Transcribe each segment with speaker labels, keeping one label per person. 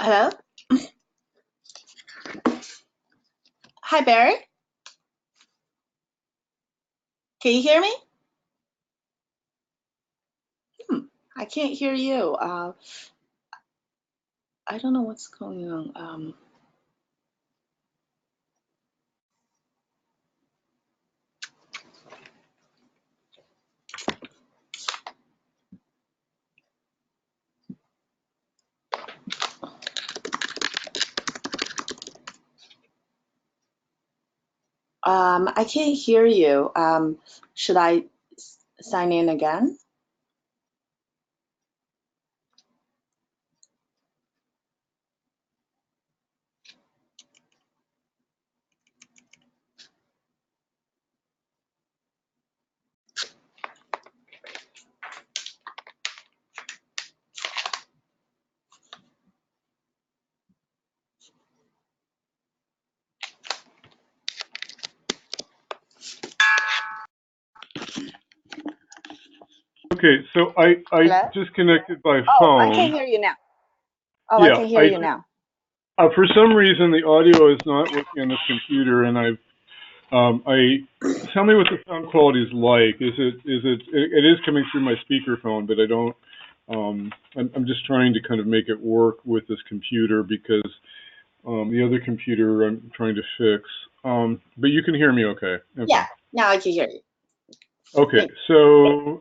Speaker 1: Hello? Hi, Barry. Can you hear me? I can't hear you. I don't know what's going on. I can't hear you. Should I sign in again?
Speaker 2: Okay, so I
Speaker 1: Hello?
Speaker 2: disconnected by
Speaker 1: Oh, I can
Speaker 2: phone.
Speaker 1: hear you now. Oh, I
Speaker 2: Yeah,
Speaker 1: can hear you now.
Speaker 2: for some reason the audio is not working on this computer, and I tell me what the sound quality is like. It is coming through my speakerphone, but I don't. I'm just trying to kind of make it work with this computer because the other computer I'm trying to fix. But you can hear me, okay?
Speaker 1: Yeah,
Speaker 2: Okay.
Speaker 1: now I can hear you.
Speaker 2: Okay.
Speaker 1: Thank
Speaker 2: So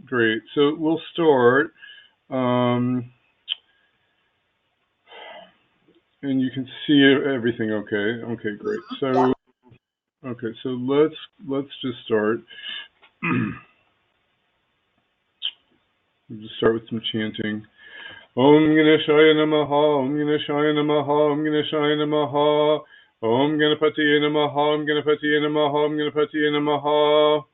Speaker 2: great. So we'll start. Um, And you can see everything okay. Okay, great.
Speaker 1: Yeah.
Speaker 2: So, okay, so let's just start. We'll just start with some chanting. Om Ganeshaya Namaha, Om Ganeshaya Namaha, Om Ganeshaya Namaha, Om Ganapatiye Namaha, Om Ganapatiye Namaha, Om Ganapatiye Namaha.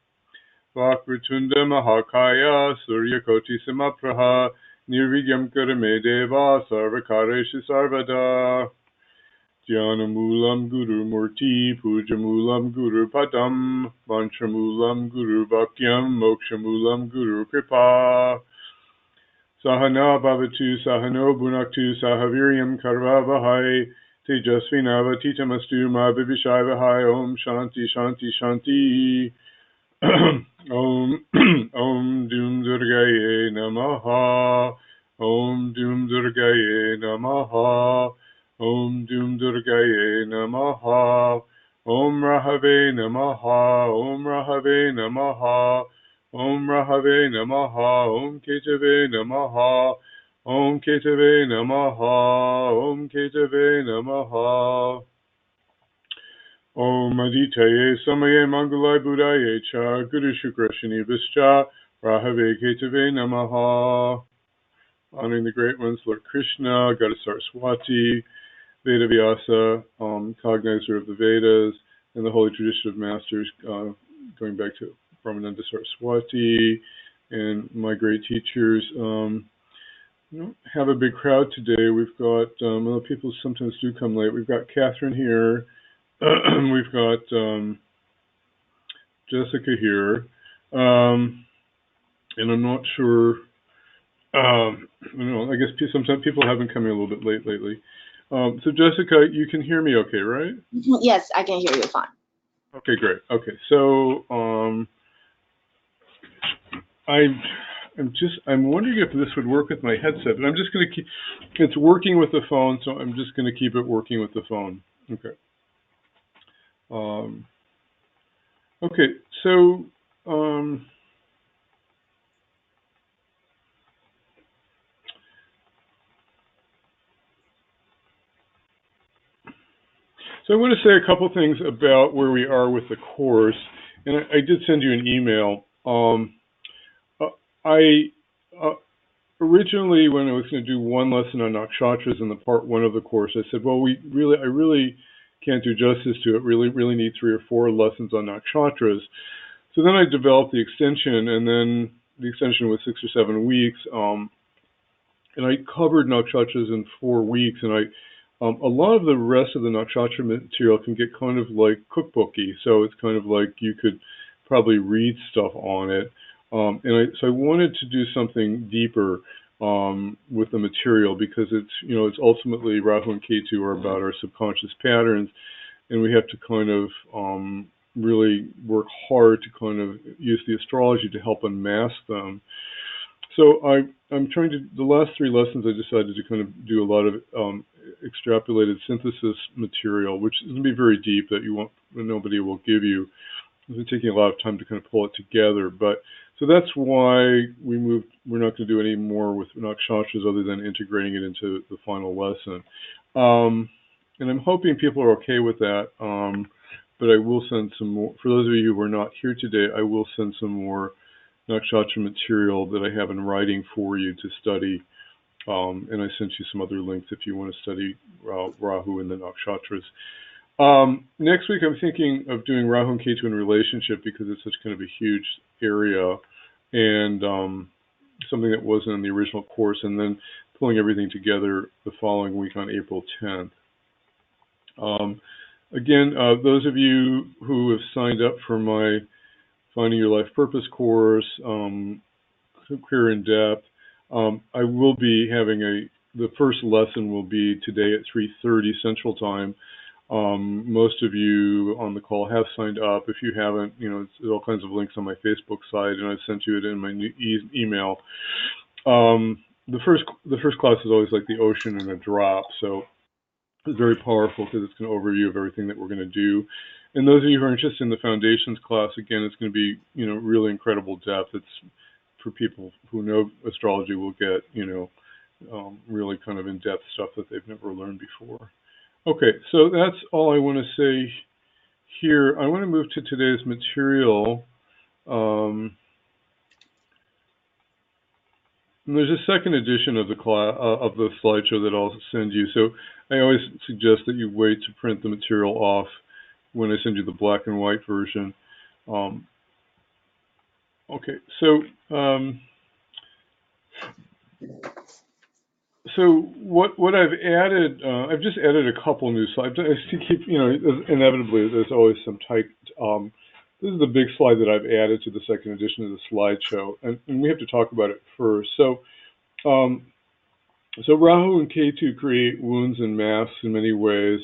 Speaker 2: Vakrutunda Mahakaya, Surya Koti Samapraha, Nirvigyam Karame Deva, Sarvakareshu Sarvada. Jnanamulam Guru Murti, Pujamulam Guru Padam, Mantramulam Guru Vakyam, Mokshamulam Guru Kripa. Sahana Bhavatu, Sahano Bhunaktu, Sahaviryam Karvavahai, Tejasvinavatitam Ma Vivishai Om Shanti Shanti Shanti. Om Om Doom Durgaye Namaha. Om Doom Durgaye Namaha. Om Doom Durgaye Namaha. Om Rahave Namaha. Om Rahave Namaha. Om Rahave Namaha. Om Ketave Namaha. Om Ketave Namaha. Om Ketave Namaha. Om Aditaye Samaye Mangalai Buddhaye Cha Guru Shukra Shani Vischa Rahave Ketave Namaha. Honoring the great ones, Lord Krishna, Goddess Saraswati, Veda Vyasa, cognizer of the Vedas, and the holy tradition of masters, going back to Brahmananda Saraswati, and my great teachers. We don't have a big crowd today. We've got, well, people sometimes do come late. We've got Catherine here. We've got Jessica here. And I'm not sure, I guess sometimes people have been coming a little bit late lately. So Jessica, you can hear me okay, right?
Speaker 1: you. Yes, I can hear you fine.
Speaker 2: Okay, great. Okay, so I'm wondering if this would work with my headset, but I'm just going to keep. It's working with the phone, so I'm just going to keep it working with the phone. Okay. Okay, so So I want to say a couple things about where we are with the course, and I did send you an email. I originally, when I was going to do one lesson on nakshatras in the part one of the course, I said, well, I really can't do justice to it. Really need 3 or 4 lessons on nakshatras. So then I developed the extension, and then the extension was 6 or 7 weeks, and I covered nakshatras in 4 weeks, and a lot of the rest of the nakshatra material can get kind of like cookbooky, so it's kind of like you could probably read stuff on it. So I wanted to do something deeper. with the material, because it's ultimately Rahu and Ketu are about our subconscious patterns, and we have to kind of really work hard to kind of use the astrology to help unmask them. So I'm trying to, the last 3 lessons I decided to kind of do a lot of extrapolated synthesis material, which is going to be very deep, that nobody will give you. It's taking a lot of time to kind of pull it together. But so that's why we're not going to do any more with nakshatras other than integrating it into the final lesson. And I'm hoping people are okay with that. But I will send some more, for those of you who are not here today, I will send some more nakshatra material that I have in writing for you to study. And I sent you some other links if you want to study Rahu and the nakshatras. Next week, I'm thinking of doing Rahu and Ketu in relationship, because it's such kind of a huge area, and something that wasn't in the original course, and then pulling everything together the following week on April 10th. Again, those of you who have signed up for my Finding Your Life Purpose course, Clear in Depth, I will be having the first lesson will be today at 3:30 Central Time. Most of you on the call have signed up. If you haven't, there's all kinds of links on my Facebook site, and I sent you it in my email. The first class is always like the ocean in a drop, so it's very powerful because it's an overview of everything that we're going to do. And those of you who are interested in the foundations class, again, it's going to be really incredible depth. It's for people who know astrology will get really kind of in-depth stuff that they've never learned before. Okay, so that's all I want to say here. I want to move to today's material. And there's a second edition of the slideshow that I'll send you. So I always suggest that you wait to print the material off when I send you the black and white version. Okay, so what I've added, I've just added a couple new slides. I keep, inevitably there's always some type. This is the big slide that I've added to the second edition of the slideshow, and we have to talk about it first. So Rahu and Ketu create wounds and masks in many ways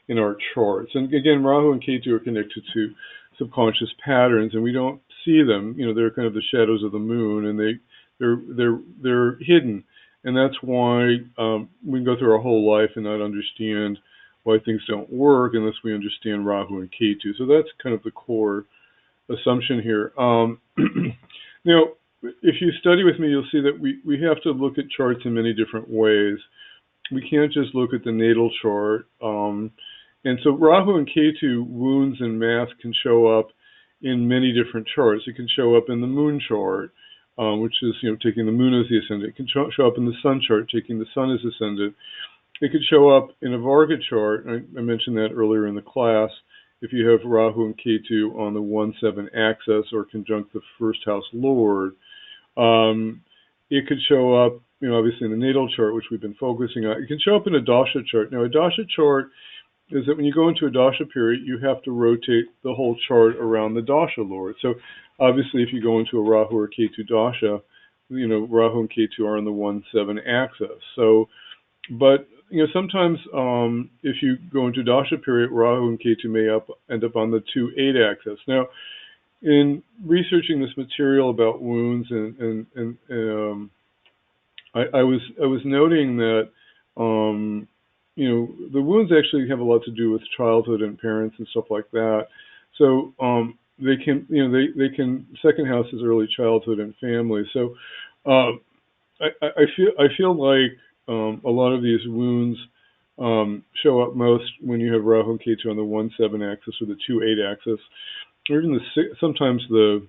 Speaker 2: in our charts. And again, Rahu and Ketu are connected to subconscious patterns, and we don't see them. They're kind of the shadows of the moon, and they're hidden. And that's why we can go through our whole life and not understand why things don't work unless we understand Rahu and Ketu. So that's kind of the core assumption here. If you study with me, you'll see that we have to look at charts in many different ways. We can't just look at the natal chart. And so Rahu and Ketu wounds and masks can show up in many different charts. It can show up in the moon chart, which is taking the moon as the ascendant. It can show up in the sun chart, taking the sun as ascendant. It could show up in a Varga chart. I mentioned that earlier in the class. If you have Rahu and Ketu on the 1-7 axis or conjunct the first house lord, it could show up, obviously in the natal chart, which we've been focusing on. It can show up in a dasha chart. Now, a dasha chart is that when you go into a dasha period, you have to rotate the whole chart around the dasha lord. So, obviously, if you go into a Rahu or Ketu dasha, Rahu and Ketu are on the 1-7 axis. So, but sometimes if you go into dasha period, Rahu and Ketu may end up on the 2-8 axis. Now, in researching this material about wounds, and I was noting that the wounds actually have a lot to do with childhood and parents and stuff like that. So they can second house is early childhood and family. So I feel like a lot of these wounds show up most when you have Rahu and Ketu on the 1-7 axis or the 2-8 axis, or even sometimes the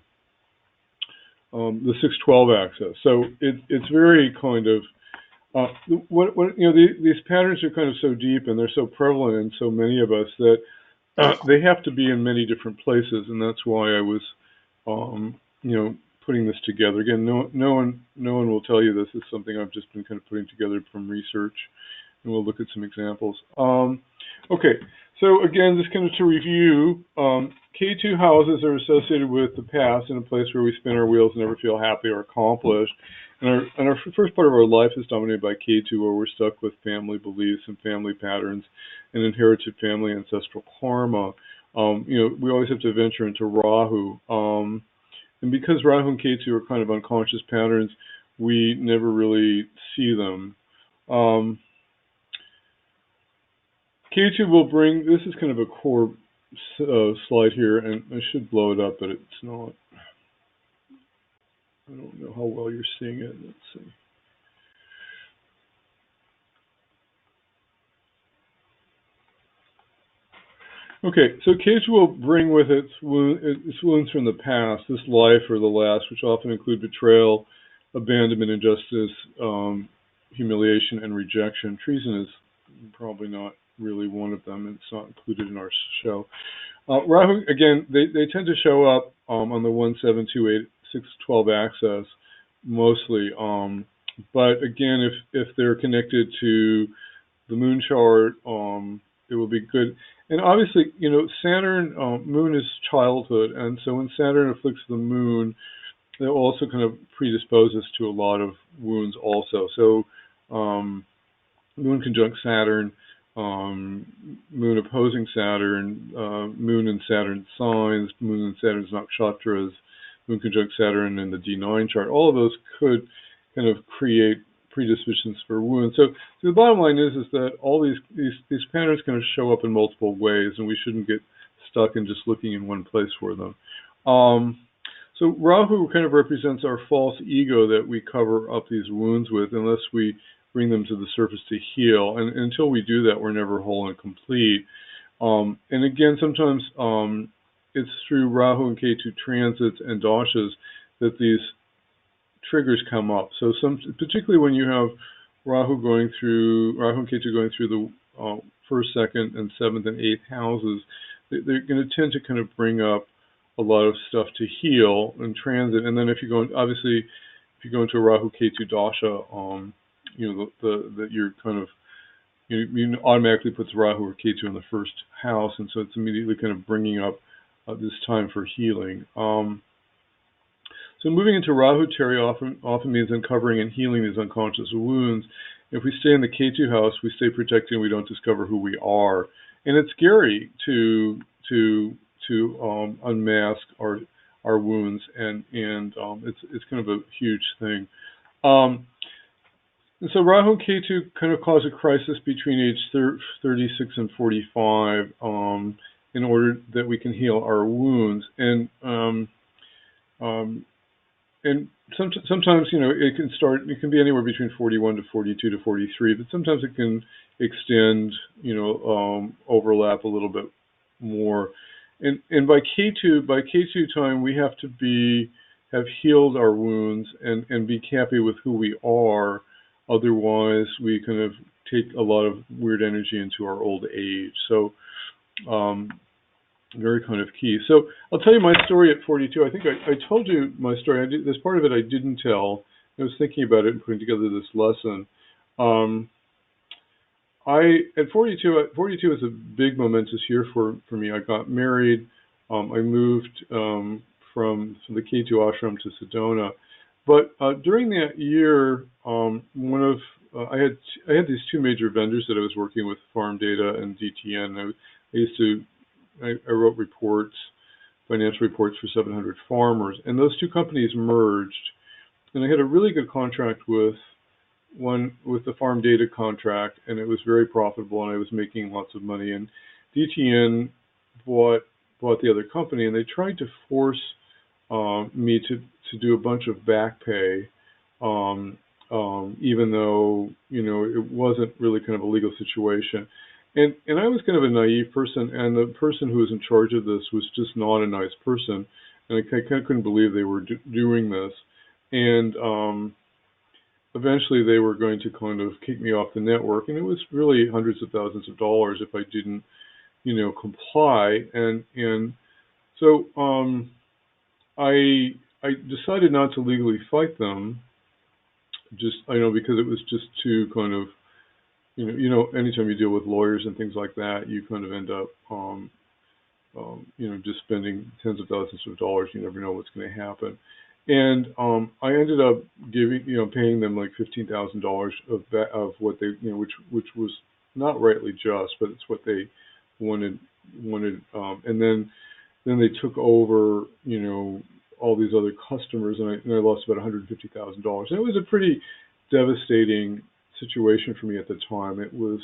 Speaker 2: 6-12 axis. So it's very kind of these patterns are kind of so deep and they're so prevalent in so many of us that they have to be in many different places, and that's why I was putting this together. Again, no one will tell you this. It's something I've just been kind of putting together from research, and we'll look at some examples. Okay, so again, just kind of to review, K2 houses are associated with the past in a place where we spin our wheels and never feel happy or accomplished. And our first part of our life is dominated by Ketu, where we're stuck with family beliefs and family patterns and inherited family ancestral karma. We always have to venture into Rahu. And because Rahu and Ketu are kind of unconscious patterns, we never really see them. Ketu will bring, this is kind of a core slide here, and I should blow it up, but it's not. I don't know how well you're seeing it. Let's see. Okay, so Ketu will bring with it its wounds from the past, this life or the last, which often include betrayal, abandonment, injustice, humiliation, and rejection. Treason is probably not really one of them. It's not included in our show. Rahu, again, they tend to show up on the 1, 7, 2, 8, 6, 12 axis mostly. But again, if they're connected to the moon chart, it will be good. And obviously, Saturn, moon is childhood. And so when Saturn afflicts the moon, it also kind of predisposes to a lot of wounds also. So moon conjunct Saturn, moon opposing Saturn, moon and Saturn signs, moon and Saturn's nakshatras, moon conjunct Saturn in the D9 chart. All of those could kind of create predispositions for wounds. So the bottom line is that all these patterns kind of show up in multiple ways, and we shouldn't get stuck in just looking in one place for them. So Rahu kind of represents our false ego that we cover up these wounds with unless we bring them to the surface to heal. And until we do that, we're never whole and complete. And again, sometimes it's through Rahu and Ketu transits and dashas that these triggers come up. So particularly when you have Rahu and Ketu going through the first, second, and seventh and eighth houses, they're going to tend to kind of bring up a lot of stuff to heal and transit. And then if you go into a Rahu Ketu dasha, that you're kind of you automatically puts Rahu or Ketu in the first house, and so it's immediately kind of bringing up this time for healing. So moving into Rahu Terry often means uncovering and healing these unconscious wounds. If we stay in the Ketu house, we stay protected and we don't discover who we are. And it's scary to unmask our wounds, and it's kind of a huge thing. And so Rahu and Ketu kind of cause a crisis between age 36 and 45 in order that we can heal our wounds. And sometimes, it can be anywhere between 41 to 42 to 43, but sometimes it can extend, overlap a little bit more. And by Ketu time, we have to have healed our wounds and be happy with who we are. Otherwise, we kind of take a lot of weird energy into our old age. So, very kind of key. So I'll tell you my story at 42. I think I told you my story. There's part of it I didn't tell. I was thinking about it and putting together this lesson. At 42 was a big momentous year for me. I got married. I moved from the Ketu ashram to Sedona. But during that year, I had these two major vendors that I was working with, Farm Data and DTN. I wrote financial reports for 700 farmers, and those two companies merged. And I had a really good contract with the Farm Data contract, and it was very profitable, and I was making lots of money. And DTN bought the other company, and they tried to force me to do a bunch of back pay, even though it wasn't really kind of a legal situation. And I was kind of a naive person, and the person who was in charge of this was just not a nice person, and I kind of couldn't believe they were doing this. And eventually they were going to kind of kick me off the network, and it was really hundreds of thousands of dollars if I didn't, comply. And so I decided not to legally fight them, because it was just too kind of, anytime you deal with lawyers and things like that, you kind of end up, just spending tens of thousands of dollars. You never know what's going to happen. And I ended up paying them like $15,000 of what they, which was not rightly just, but it's what they wanted. And then they took over, all these other customers, and I lost about $150,000. And it was a pretty devastating situation for me at the time. It was,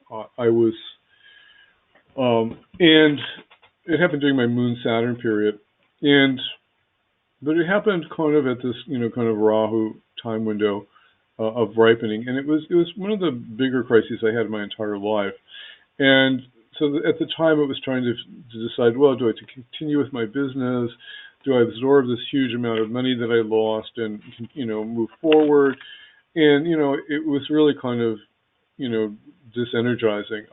Speaker 2: I was, and it happened during my Moon Saturn period, but it happened kind of at this, kind of Rahu time window of ripening, and it was one of the bigger crises I had in my entire life. And so at the time, it was trying to decide, well, do I continue with my business? Do I absorb this huge amount of money that I lost and, move forward? And, it was really kind of, disenergizing.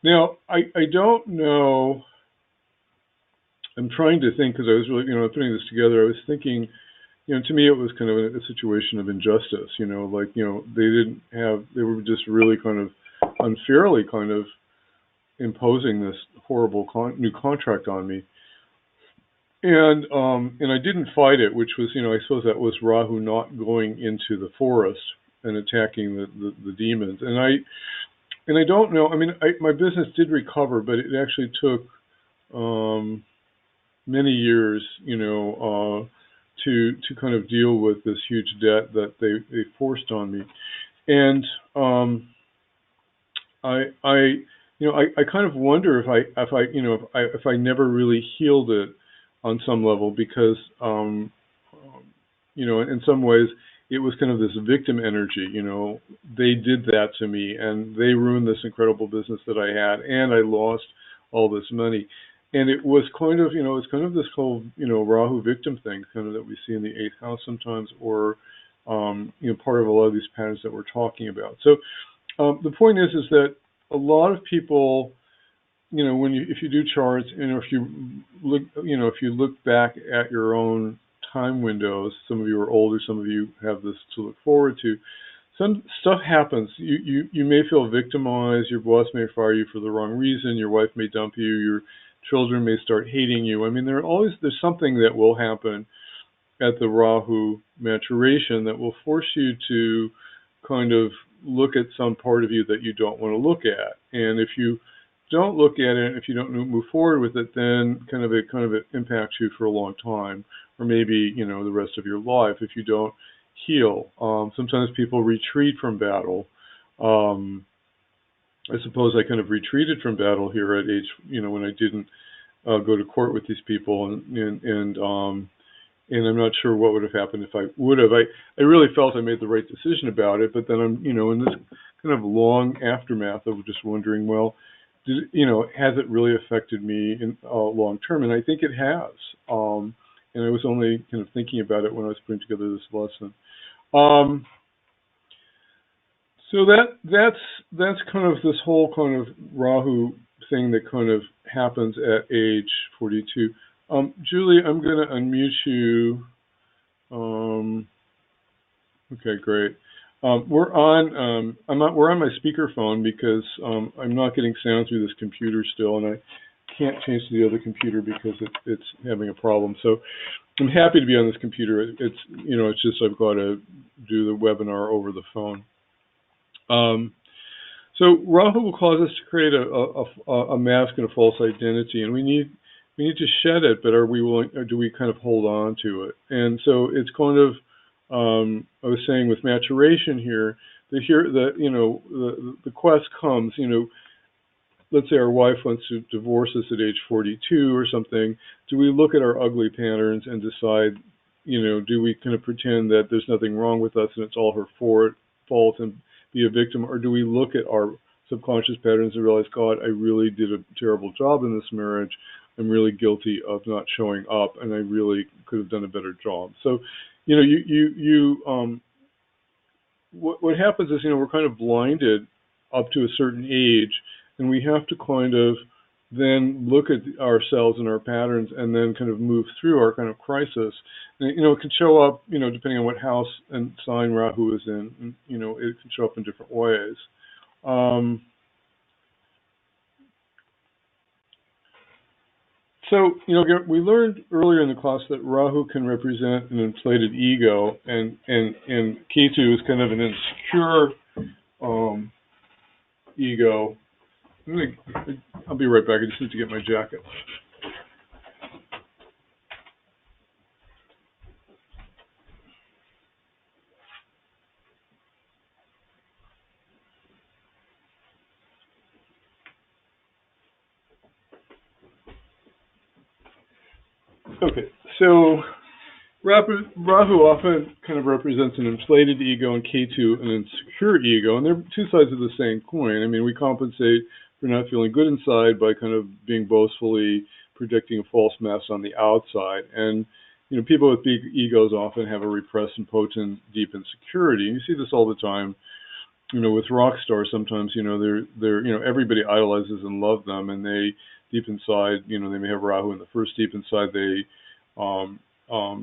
Speaker 2: Now, I don't know. I'm trying to think, because I was really, putting this together, I was thinking, to me it was kind of a situation of injustice, they were just really kind of unfairly kind of imposing this horrible new contract on me. And I didn't fight it, which was, I suppose that was Rahu not going into the forest and attacking the demons. And I don't know, I mean, my business did recover, but it actually took many years, to kind of deal with this huge debt that they forced on me. And I kind of wonder if I never really healed it on some level, because in some ways it was kind of this victim energy. They did that to me, and they ruined this incredible business that I had, and I lost all this money. And it was kind of, it's kind of this whole, Rahu victim thing, kind of that we see in the 8th house sometimes, or, part of a lot of these patterns that we're talking about. So the point is that a lot of people, if you do charts, if you look back at your own time windows, some of you are older, some of you have this to look forward to. Some stuff happens. You may feel victimized. Your boss may fire you for the wrong reason. Your wife may dump you. Your children may start hating you. I mean, there's something that will happen at the Rahu maturation that will force you to kind of look at some part of you that you don't want to look at. And if you don't look at it, if you don't move forward with it, then it impacts you for a long time, or maybe, the rest of your life if you don't heal. Sometimes people retreat from battle. I suppose I kind of retreated from battle here at age, when I didn't go to court with these people, and I'm not sure what would have happened if I would have. I really felt I made the right decision about it, but then I'm, in this kind of long aftermath of just wondering, well, has it really affected me in long term? And I think it has. And I was only kind of thinking about it when I was putting together this lesson. So that's kind of this whole kind of Rahu thing that kind of happens at age 42. Julie, I'm going to unmute you. Okay, great. We're on my speakerphone because I'm not getting sound through this computer still, and I can't change to the other computer because it's having a problem. So I'm happy to be on this computer. It's just I've got to do the webinar over the phone. So Rahu will cause us to create a mask and a false identity, and we need to shed it, but are we willing, or do we kind of hold on to it? And so it's kind of, I was saying with maturation here, the quest comes, let's say our wife wants to divorce us at age 42 or something. Do we look at our ugly patterns and decide, do we kind of pretend that there's nothing wrong with us and it's all her fault and be a victim, or do we look at our subconscious patterns and realize, God, I really did a terrible job in this marriage. I'm really guilty of not showing up, and I really could have done a better job. So, what happens is, we're kind of blinded up to a certain age, and we have to kind of then look at ourselves and our patterns and then kind of move through our kind of crisis. And, it can show up, depending on what house and sign Rahu is in, and, it can show up in different ways. So, we learned earlier in the class that Rahu can represent an inflated ego, and Ketu is kind of an insecure ego. I'll be right back. I just need to get my jacket. Okay, so Rahu often kind of represents an inflated ego, and Ketu an insecure ego, and they're two sides of the same coin. I mean, we compensate for not feeling good inside by kind of being boastfully projecting a false mask on the outside. And people with big egos often have a repressed and potent deep insecurity. And you see this all the time. With rock stars, sometimes they're everybody idolizes and loves them, and they deep inside, they may have Rahu in the first. Deep inside, and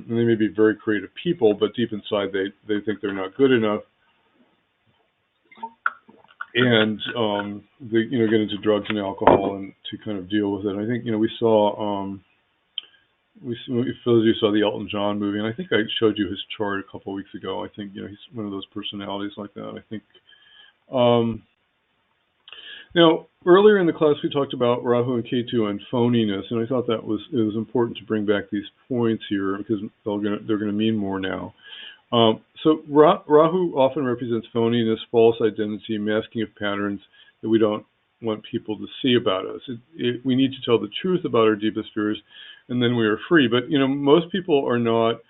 Speaker 2: they may be very creative people, but deep inside they think they're not good enough, and they get into drugs and alcohol and to kind of deal with it. I think we saw Phil, you saw the Elton John movie, and I think I showed you his chart a couple of weeks ago. I think he's one of those personalities like that. I think. Now, earlier in the class, we talked about Rahu and Ketu and phoniness, and I thought it was important to bring back these points here because they're going to mean more now. So Rahu often represents phoniness, false identity, masking of patterns that we don't want people to see about us. We need to tell the truth about our deepest fears, and then we are free. But most people are not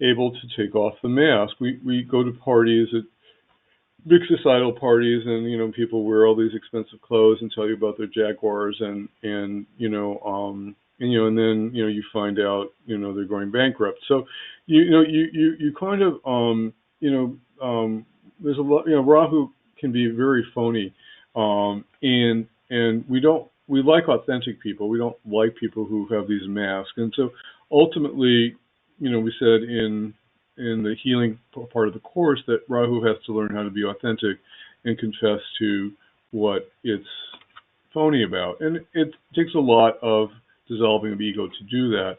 Speaker 2: able to take off the mask. We go to parties at big societal parties, and people wear all these expensive clothes and tell you about their Jaguars, and then you find out they're going bankrupt. So you kind of there's a lot. Rahu can be very phony, and we like authentic people. We don't like people who have these masks, and so ultimately, we said in the healing part of the course that Rahu has to learn how to be authentic and confess to what it's phony about. And it takes a lot of dissolving of ego to do that.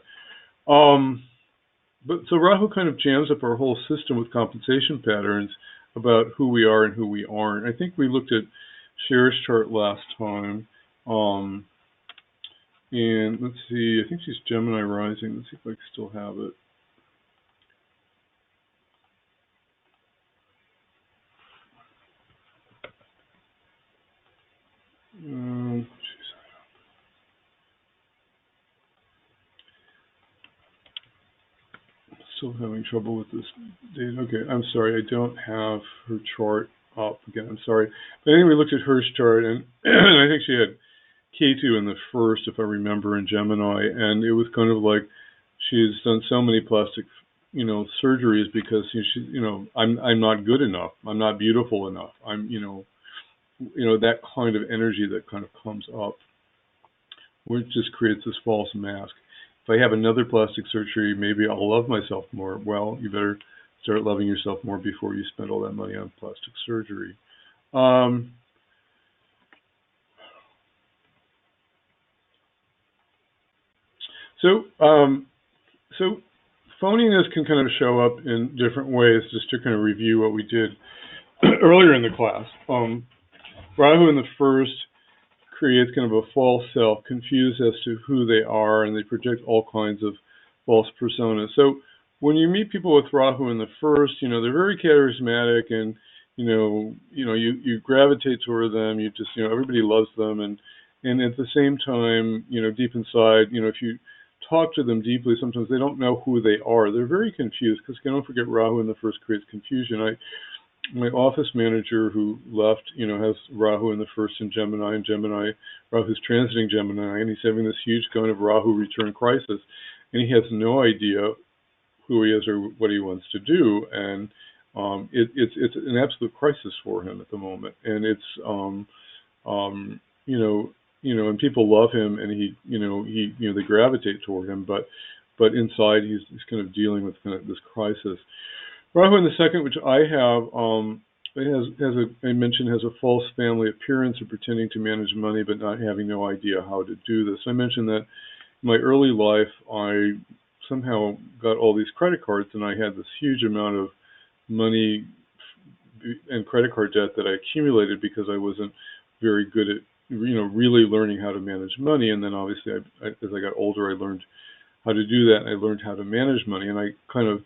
Speaker 2: But so Rahu kind of jams up our whole system with compensation patterns about who we are and who we aren't. I think we looked at Cher's chart last time. And let's see, I think she's Gemini rising. Let's see if I can still have it. Still having trouble with this date. Okay, I'm sorry, I don't have her chart up again. I'm sorry. But anyway, we looked at her chart, and I think she had Ketu in the first, if I remember, in Gemini, and it was kind of like she's done so many plastic, surgeries because I'm not good enough. I'm not beautiful enough. I'm, that kind of energy that kind of comes up, which just creates this false mask. If I have another plastic surgery, maybe I'll love myself more. Well, you better start loving yourself more before you spend all that money on plastic surgery. So phoniness can kind of show up in different ways, just to kind of review what we did earlier in the class. Rahu in the first creates kind of a false self, confused as to who they are, and they project all kinds of false personas. So when you meet people with Rahu in the first, they're very charismatic, and you gravitate toward them. You just everybody loves them, and at the same time, deep inside, if you talk to them deeply, sometimes they don't know who they are. They're very confused because don't forget Rahu in the first creates confusion. My office manager who left, has Rahu in the first in Gemini, and Rahu's transiting Gemini, and he's having this huge kind of Rahu return crisis, and he has no idea who he is or what he wants to do, and it's an absolute crisis for him at the moment, and it's and people love him, and they gravitate toward him, but inside he's kind of dealing with kind of this crisis. Rahu in the second, which I have, I mentioned, has a false family appearance of pretending to manage money but not having no idea how to do this. I mentioned that my early life, I somehow got all these credit cards, and I had this huge amount of money and credit card debt that I accumulated because I wasn't very good at, really learning how to manage money. And then obviously, as I got older, I learned how to do that, and I learned how to manage money. And I kind of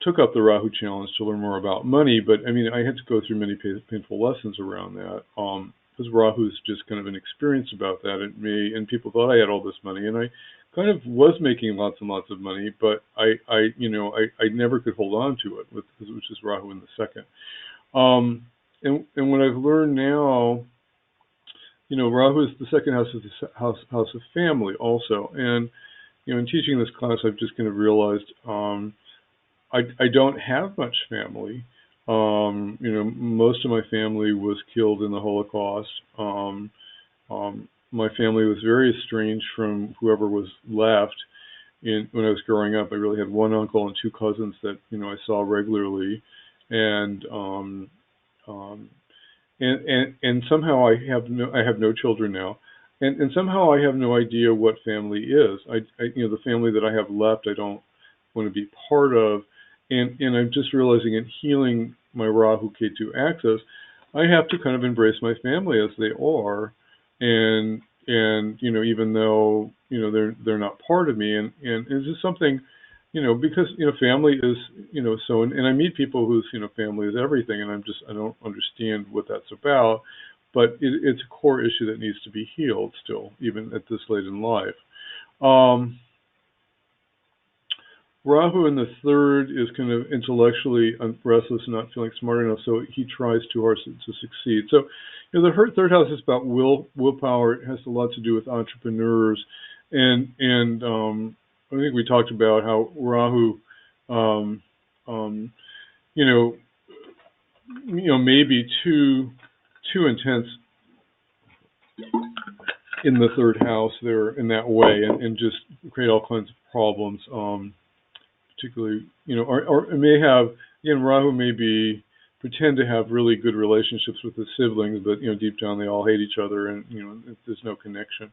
Speaker 2: took up the Rahu challenge to learn more about money. But I mean, I had to go through many painful lessons around that. Because Rahu is just kind of an experience about that at me, and people thought I had all this money, and I kind of was making lots and lots of money, but I never could hold on to it, which is Rahu in the second. And what I've learned now, Rahu is the second house, is the house of family also, and in teaching this class, I've just kind of realized I don't have much family. Most of my family was killed in the Holocaust. My family was very estranged from whoever was left. When I was growing up, I really had one uncle and two cousins that I saw regularly, and somehow I have no children now, and somehow I have no idea what family is. The family that I have left, I don't want to be part of. And I'm just realizing in healing my Rahu Ketu axis, I have to kind of embrace my family as they are, and even though they're not part of me, and it's just something, because family is so, and I meet people whose family is everything, and I don't understand what that's about, but it's a core issue that needs to be healed still, even at this late in life. Rahu in the third is kind of intellectually restless and not feeling smart enough, so he tries too hard to succeed. So, the third house is about willpower. It has a lot to do with entrepreneurs, and I think we talked about how Rahu, maybe too intense in the third house there in that way, and just create all kinds of problems. Particularly, or it may have, again, Rahu may pretend to have really good relationships with his siblings, but deep down they all hate each other, and there's no connection.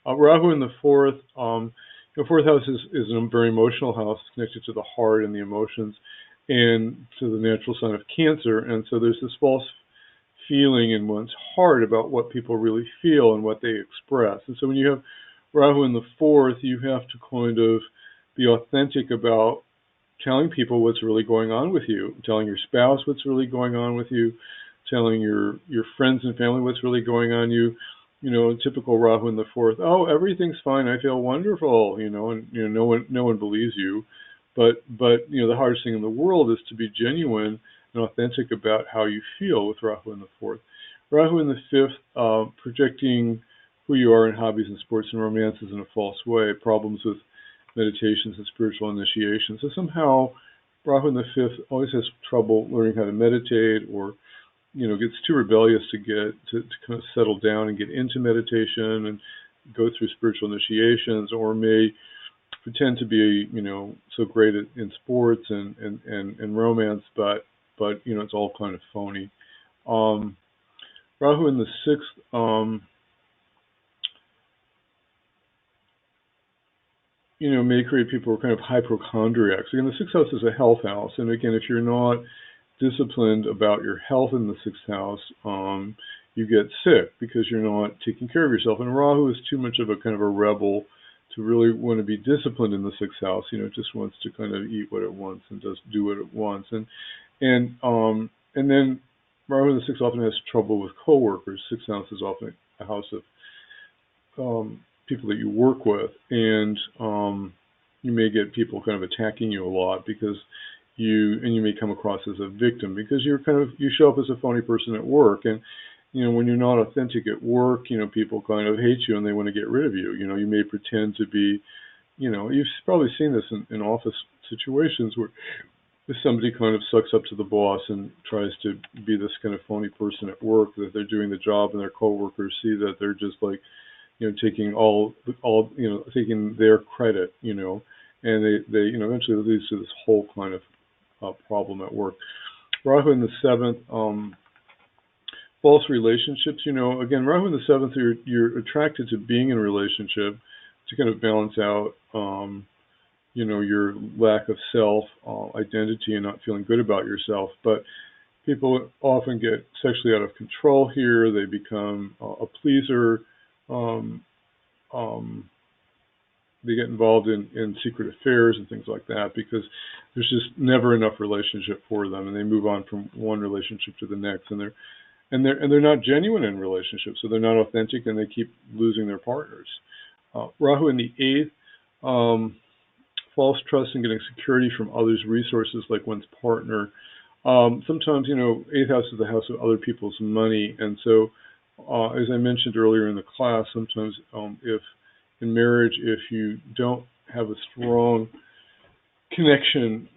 Speaker 2: Rahu in the fourth, fourth house is a very emotional house, connected to the heart and the emotions, and to the natural sign of Cancer, and so there's this false feeling in one's heart about what people really feel and what they express. And so when you have Rahu in the fourth, you have to kind of be authentic about telling people what's really going on with you, telling your spouse what's really going on with you, telling your friends and family what's really going on you. Typical Rahu in the fourth. Oh, everything's fine. I feel wonderful. And no one believes you. But the hardest thing in the world is to be genuine and authentic about how you feel with Rahu in the fourth. Rahu in the fifth, projecting who you are in hobbies and sports and romances in a false way. Problems with meditations and spiritual initiation. So somehow Rahu in the fifth always has trouble learning how to meditate, or gets too rebellious to kind of settle down and get into meditation and go through spiritual initiations, or may pretend to be so great in sports and romance, but it's all kind of phony. Rahu in the sixth, may create people who are kind of hypochondriacs. Again, the sixth house is a health house, and again, if you're not disciplined about your health in the sixth house, you get sick because you're not taking care of yourself. And Rahu is too much of a kind of a rebel to really want to be disciplined in the sixth house. It just wants to kind of eat what it wants and just do what it wants. And then Rahu in the sixth often has trouble with coworkers. Sixth house is often a house of people that you work with, and you may get people kind of attacking you a lot because you may come across as a victim because you show up as a phony person at work, and when you're not authentic at work, people kind of hate you and they want to get rid of you. You may pretend to be, you've probably seen this in office situations where somebody kind of sucks up to the boss and tries to be this kind of phony person at work, that they're doing the job, and their coworkers see that they're just like, taking taking their credit, and they eventually leads to this whole kind of problem at work. Rahu in the seventh, false relationships, again, Rahu in the seventh, you're attracted to being in a relationship to kind of balance out, your lack of self identity and not feeling good about yourself. But people often get sexually out of control here. They become a pleaser. Um, um, they get involved in secret affairs and things like that because there's just never enough relationship for them, and they move on from one relationship to the next, and they're not genuine in relationships, so they're not authentic, and they keep losing their partners. Rahu in the eighth, false trust and getting security from others' resources, like one's partner. Sometimes, eighth house is the house of other people's money, and so, as I mentioned earlier in the class, sometimes if in marriage, if you don't have a strong connection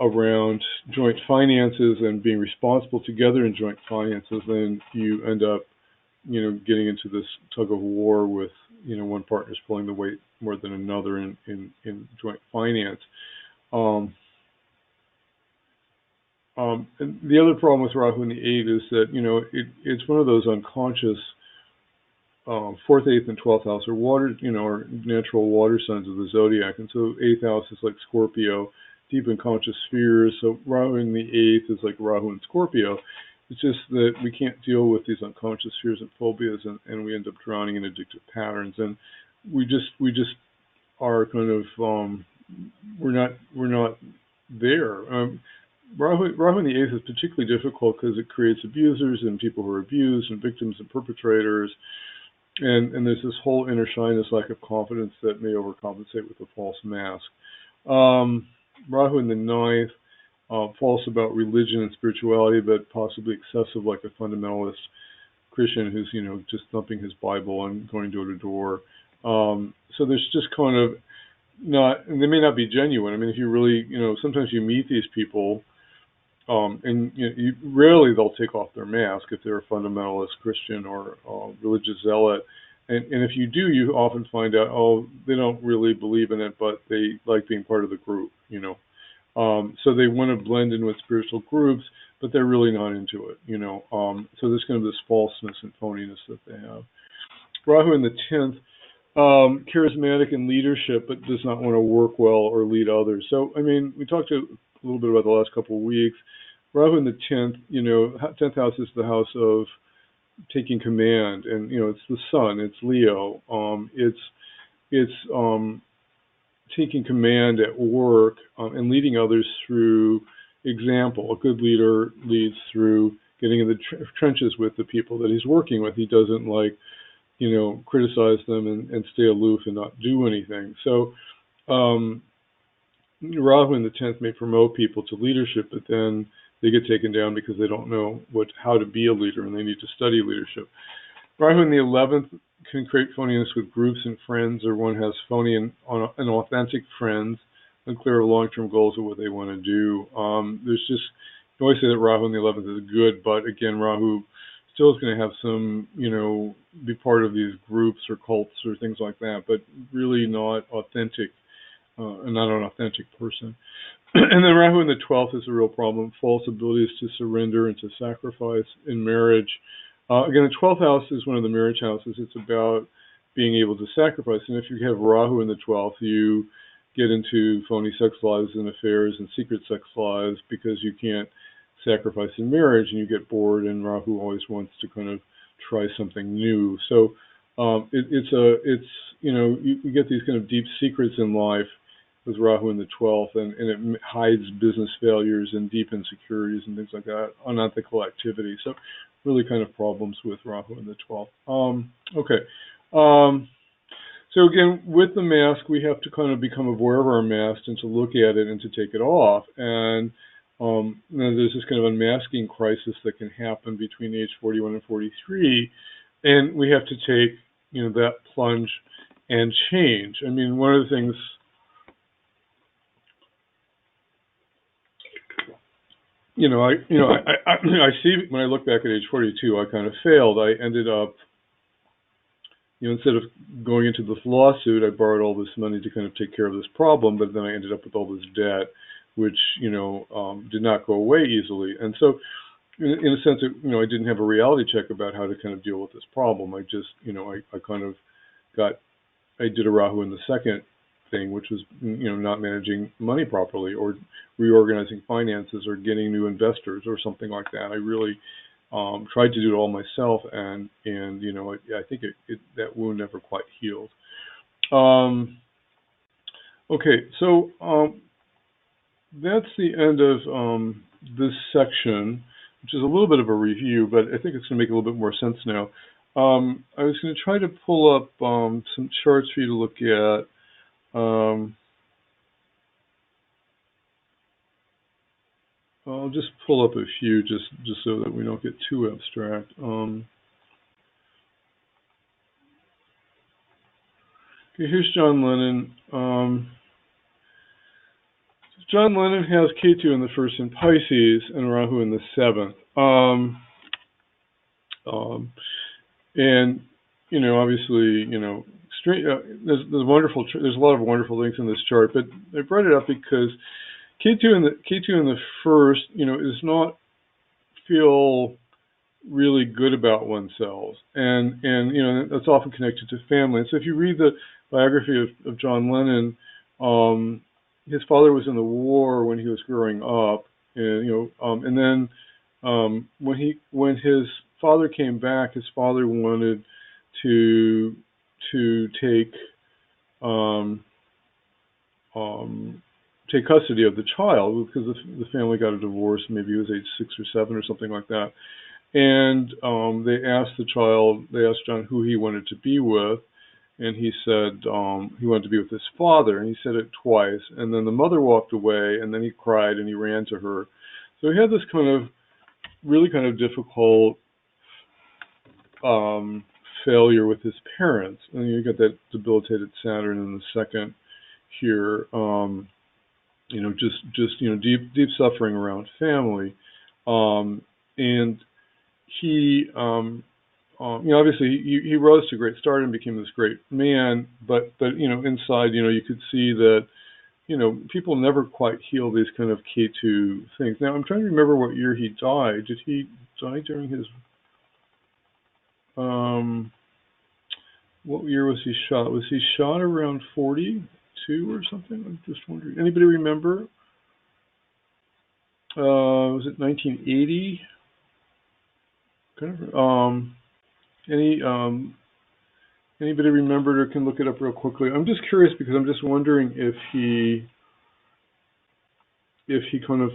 Speaker 2: around joint finances and being responsible together in joint finances, then you end up, getting into this tug of war with, one partner's pulling the weight more than another in joint finance. And the other problem with Rahu in the eighth is that, it's one of those unconscious fourth, eighth, and 12th house are water, are natural water signs of the zodiac. And so eighth house is like Scorpio, deep in conscious spheres. So Rahu in the eighth is like Rahu in Scorpio. It's just that we can't deal with these unconscious fears and phobias, and we end up drowning in addictive patterns. And we just are kind of we're not there. Rahu in the eighth is particularly difficult because it creates abusers and people who are abused and victims and perpetrators. And there's this whole inner shyness, lack of confidence that may overcompensate with a false mask. Rahu in the ninth, false about religion and spirituality, but possibly excessive, like a fundamentalist Christian who's, just thumping his Bible and going door to door. So there's just kind of and they may not be genuine. I mean, if you really, sometimes you meet these people, and rarely they'll take off their mask if they're a fundamentalist Christian or religious zealot. And if you do, you often find out, they don't really believe in it, but they like being part of the group, So they want to blend in with spiritual groups, but they're really not into it, So there's kind of this falseness and phoniness that they have. Rahu in the 10th, charismatic in leadership, but does not want to work well or lead others. So, I mean, we talked a little bit about the last couple of weeks. Rahu in the 10th, 10th house is the house of taking command, and it's the sun, it's Leo, it's taking command at work and leading others through example. A good leader leads through getting in the trenches with the people that he's working with. He doesn't criticize them and stay aloof and not do anything. So Rahu in the 10th may promote people to leadership, but then they get taken down because they don't know how to be a leader, and they need to study leadership. Rahu in the 11th can create phoniness with groups and friends, or one has phony and authentic friends, unclear of long-term goals of what they want to do. There's just, you always say that Rahu in the 11th is good, but again, Rahu still is going to have some, be part of these groups or cults or things like that, but really not authentic, and not an authentic person. And then Rahu in the 12th is a real problem. False abilities to surrender and to sacrifice in marriage. Again, the 12th house is one of the marriage houses. It's about being able to sacrifice. And if you have Rahu in the 12th, you get into phony sex lives and affairs and secret sex lives because you can't sacrifice in marriage, and you get bored, and Rahu always wants to kind of try something new. So you get these kind of deep secrets in life with Rahu in the 12th, and it hides business failures and deep insecurities and things like that, unethical activity. So really kind of problems with Rahu in the 12th. Okay. So again, with the mask, we have to kind of become aware of our mask and to look at it and to take it off. And there's this kind of unmasking crisis that can happen between age 41 and 43. And we have to take, that plunge and change. I mean, one of the things, I see when I look back at age 42, I kind of failed. I ended up, instead of going into this lawsuit, I borrowed all this money to kind of take care of this problem, but then I ended up with all this debt, which, did not go away easily. And so in a sense, I didn't have a reality check about how to kind of deal with this problem. I just, I kind of I did a Rahu in the second thing, which was, not managing money properly or reorganizing finances or getting new investors or something like that. I really tried to do it all myself, and I think that wound never quite healed. Okay, so that's the end of this section, which is a little bit of a review, but I think it's going to make a little bit more sense now. I was going to try to pull up some charts for you to look at. I'll just pull up a few just so that we don't get too abstract. Okay, here's John Lennon. John Lennon has Ketu in the first in Pisces and Rahu in the seventh. And obviously, there's a lot of wonderful things in this chart, but I brought it up because Ketu in the first, is not feel really good about oneself, and that's often connected to family. And so if you read the biography of John Lennon, his father was in the war when he was growing up, and and then when his father came back, his father wanted to take custody of the child because the family got a divorce. Maybe he was age 6 or 7 or something like that. And they asked John who he wanted to be with, and he said he wanted to be with his father, and he said it twice. And then the mother walked away, and then he cried and he ran to her. So he had this really kind of difficult failure with his parents, and you get that debilitated Saturn in the second here. Deep suffering around family, and he, obviously he rose to a great start and became this great man, but inside, you could see that, people never quite heal these kind of Ketu things. Now, I'm trying to remember what year he died. Did he die during his, what year was he shot? Was he shot around 42 or something? I'm just wondering. Anybody remember? Was it 1980? Anybody remembered or can look it up real quickly? I'm just curious because I'm just wondering if he kind of,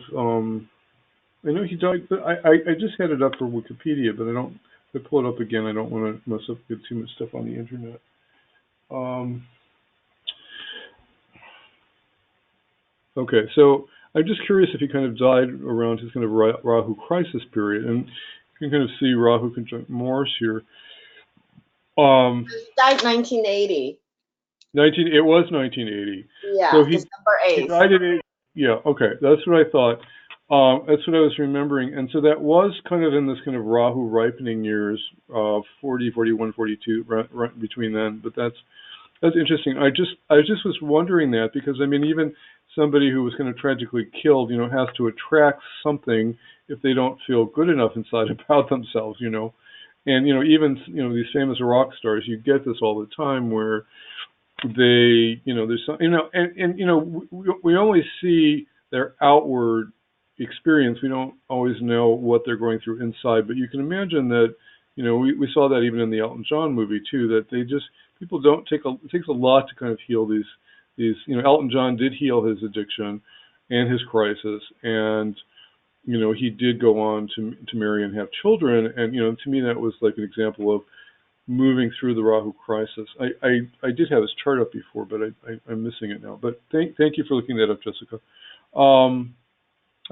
Speaker 2: I know he died, but I just had it up for Wikipedia, but if I pull it up again, I don't want to mess up, get too much stuff on the internet. Okay, so I'm just curious if he kind of died around his kind of Rahu crisis period, and you can kind of see Rahu conjunct Mars here.
Speaker 1: He died 1980.
Speaker 2: It was 1980.
Speaker 1: Yeah,
Speaker 2: so
Speaker 1: December 8th.
Speaker 2: He died at 8. Yeah, okay, that's what I thought. That's what I was remembering, and so that was kind of in this kind of Rahu ripening years, 40, 41, 42, right between then. But that's interesting. I just was wondering that because even somebody who was kind of tragically killed, has to attract something if they don't feel good enough inside about themselves, and even these famous rock stars, you get this all the time where they, there's some, we only see their outward experience. We don't always know what they're going through inside, but you can imagine that, we saw that even in the Elton John movie too, that people don't it takes a lot to kind of heal these, Elton John did heal his addiction and his crisis, and, he did go on to marry and have children. And, to me, that was like an example of moving through the Rahu crisis. I did have his chart up before, but I'm missing it now. But thank you for looking that up, Jessica.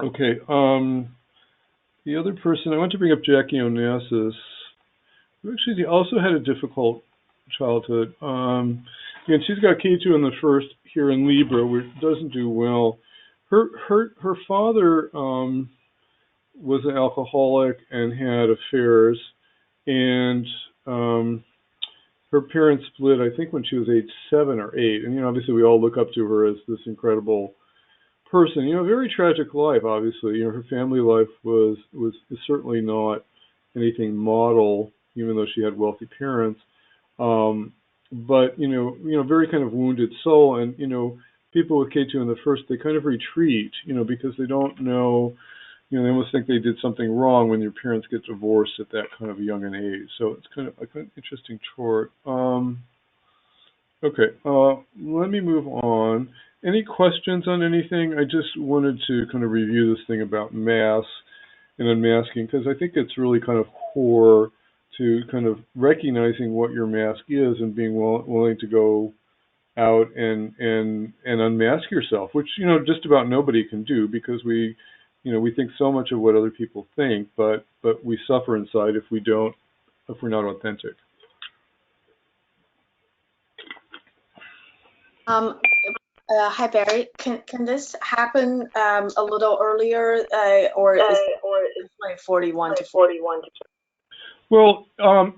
Speaker 2: Okay. The other person, I want to bring up Jackie Onassis, who actually also had a difficult childhood. Again, she's got Ketu in the first here in Libra, which doesn't do well. Her father was an alcoholic and had affairs, and her parents split, I think, when she was age 7 or 8. And obviously we all look up to her as this incredible person. Very tragic life, obviously. Her family life was certainly not anything model, even though she had wealthy parents. But very kind of wounded soul, and people with Ketu in the first, they kind of retreat, because they don't know, they almost think they did something wrong when their parents get divorced at that kind of young an age. So it's kind of an interesting chart. Okay, let me move on. Any questions on anything? I just wanted to kind of review this thing about mass and unmasking, because I think it's really kind of core to kind of recognizing what your mask is and being willing to go out and unmask yourself, which just about nobody can do, because we think so much of what other people think, but we suffer inside if we're not authentic.
Speaker 1: Hi Barry, can this happen a little earlier, or is it like 41 to 40?
Speaker 2: Well,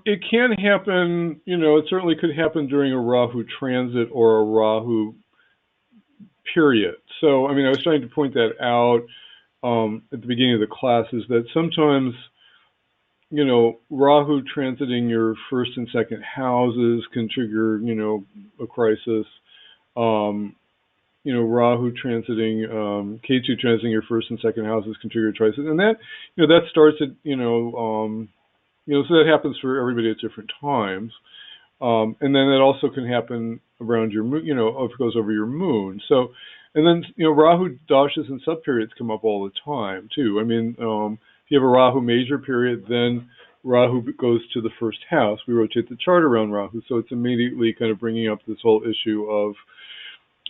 Speaker 2: it can happen, it certainly could happen during a Rahu transit or a Rahu period. So, I was trying to point that out at the beginning of the class, is that sometimes, Rahu transiting your first and second houses can trigger, a crisis. Rahu transiting, Ketu transiting your first and second houses can trigger a crisis. And that, that starts at, so that happens for everybody at different times. And then it also can happen around your moon, if it goes over your moon. So, and then, Rahu dashas and subperiods come up all the time too. If you have a Rahu major period, then Rahu goes to the first house. We rotate the chart around Rahu. So it's immediately kind of bringing up this whole issue of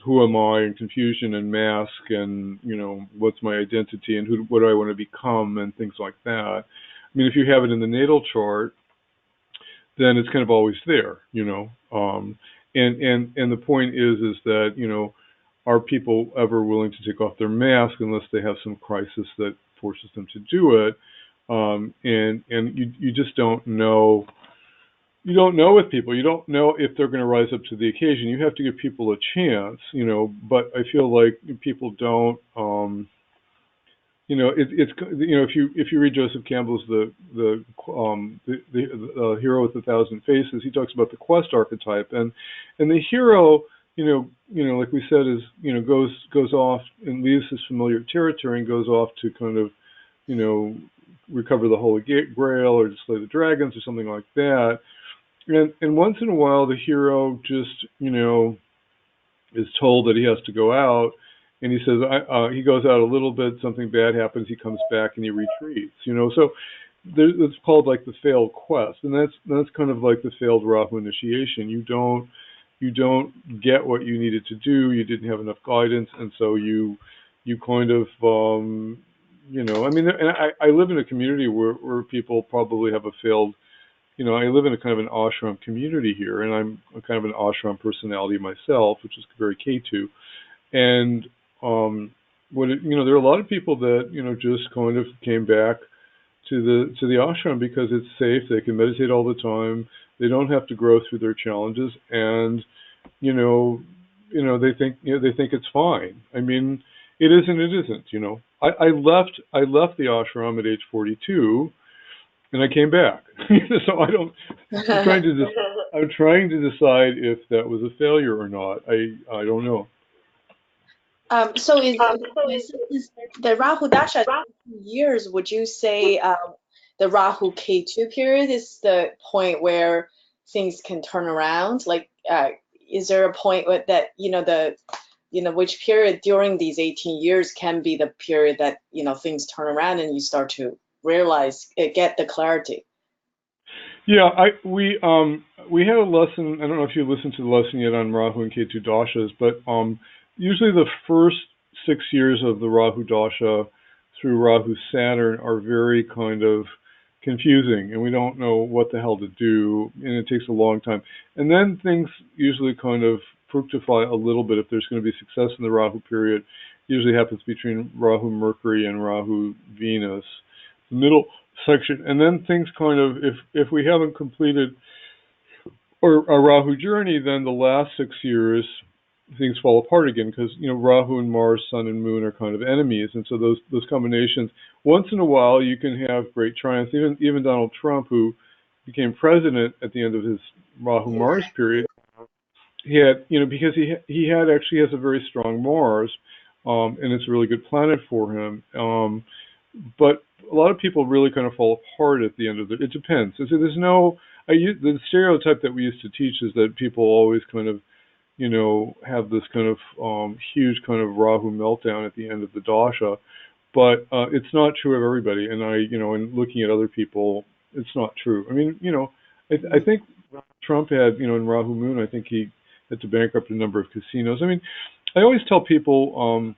Speaker 2: who am I, and confusion and mask, and, what's my identity, and what do I want to become, and things like that. If you have it in the natal chart, then it's kind of always there, and the point is that, are people ever willing to take off their mask unless they have some crisis that forces them to do it? And you just don't know. You don't know with people. You don't know if they're going to rise up to the occasion. You have to give people a chance, but I feel like people don't. If you read Joseph Campbell's the Hero with 1,000 Faces, he talks about the quest archetype, and the hero, like we said, is goes off and leaves his familiar territory and goes off to kind of, recover the Holy Grail or to slay the dragons or something like that. And once in a while, the hero just, is told that he has to go out, and he says, he goes out a little bit, something bad happens, he comes back and he retreats, So it's called like the failed quest, and that's kind of like the failed Rahu initiation. You don't get what you needed to do. You didn't have enough guidance, and so you kind of, and I live in a community where people probably have a failed. I live in a kind of an ashram community here, and I'm a kind of an ashram personality myself, which is very Ketu. And there are a lot of people that just kind of came back to the ashram because it's safe. They can meditate all the time. They don't have to grow through their challenges, and they think it's fine. It is and it isn't. I left the ashram at age 42. And I came back, so I don't. I'm trying to decide if that was a failure or not. I don't know.
Speaker 1: So is the Rahu Dasha 2 years? Would you say the Rahu Ketu period is the point where things can turn around? Like, is there a point that which period during these 18 years can be the period that things turn around and you start to realize, get the clarity?
Speaker 2: Yeah, we had a lesson. I don't know if you listened to the lesson yet on Rahu and Ketu dashas, but usually the first 6 years of the Rahu dasha through Rahu Saturn are very kind of confusing, and we don't know what the hell to do, and it takes a long time. And then things usually kind of fructify a little bit if there's going to be success in the Rahu period. It usually happens between Rahu Mercury and Rahu Venus, the middle section. And then things kind of, if we haven't completed a Rahu journey, then the last 6 years things fall apart again because Rahu and Mars, Sun and Moon are kind of enemies, and so those combinations. Once in a while, you can have great triumphs. Even Donald Trump, who became president at the end of his Rahu Mars period, he had because he had actually has a very strong Mars, and it's a really good planet for him. But a lot of people really kind of fall apart at the end of it. It depends. So there's no. The stereotype that we used to teach is that people always kind of have this kind of huge kind of Rahu meltdown at the end of the dasha, but it's not true of everybody. And in looking at other people, it's not true. I mean, I think Trump had, in Rahu Moon, I think he had to bankrupt a number of casinos. I mean, I always tell people,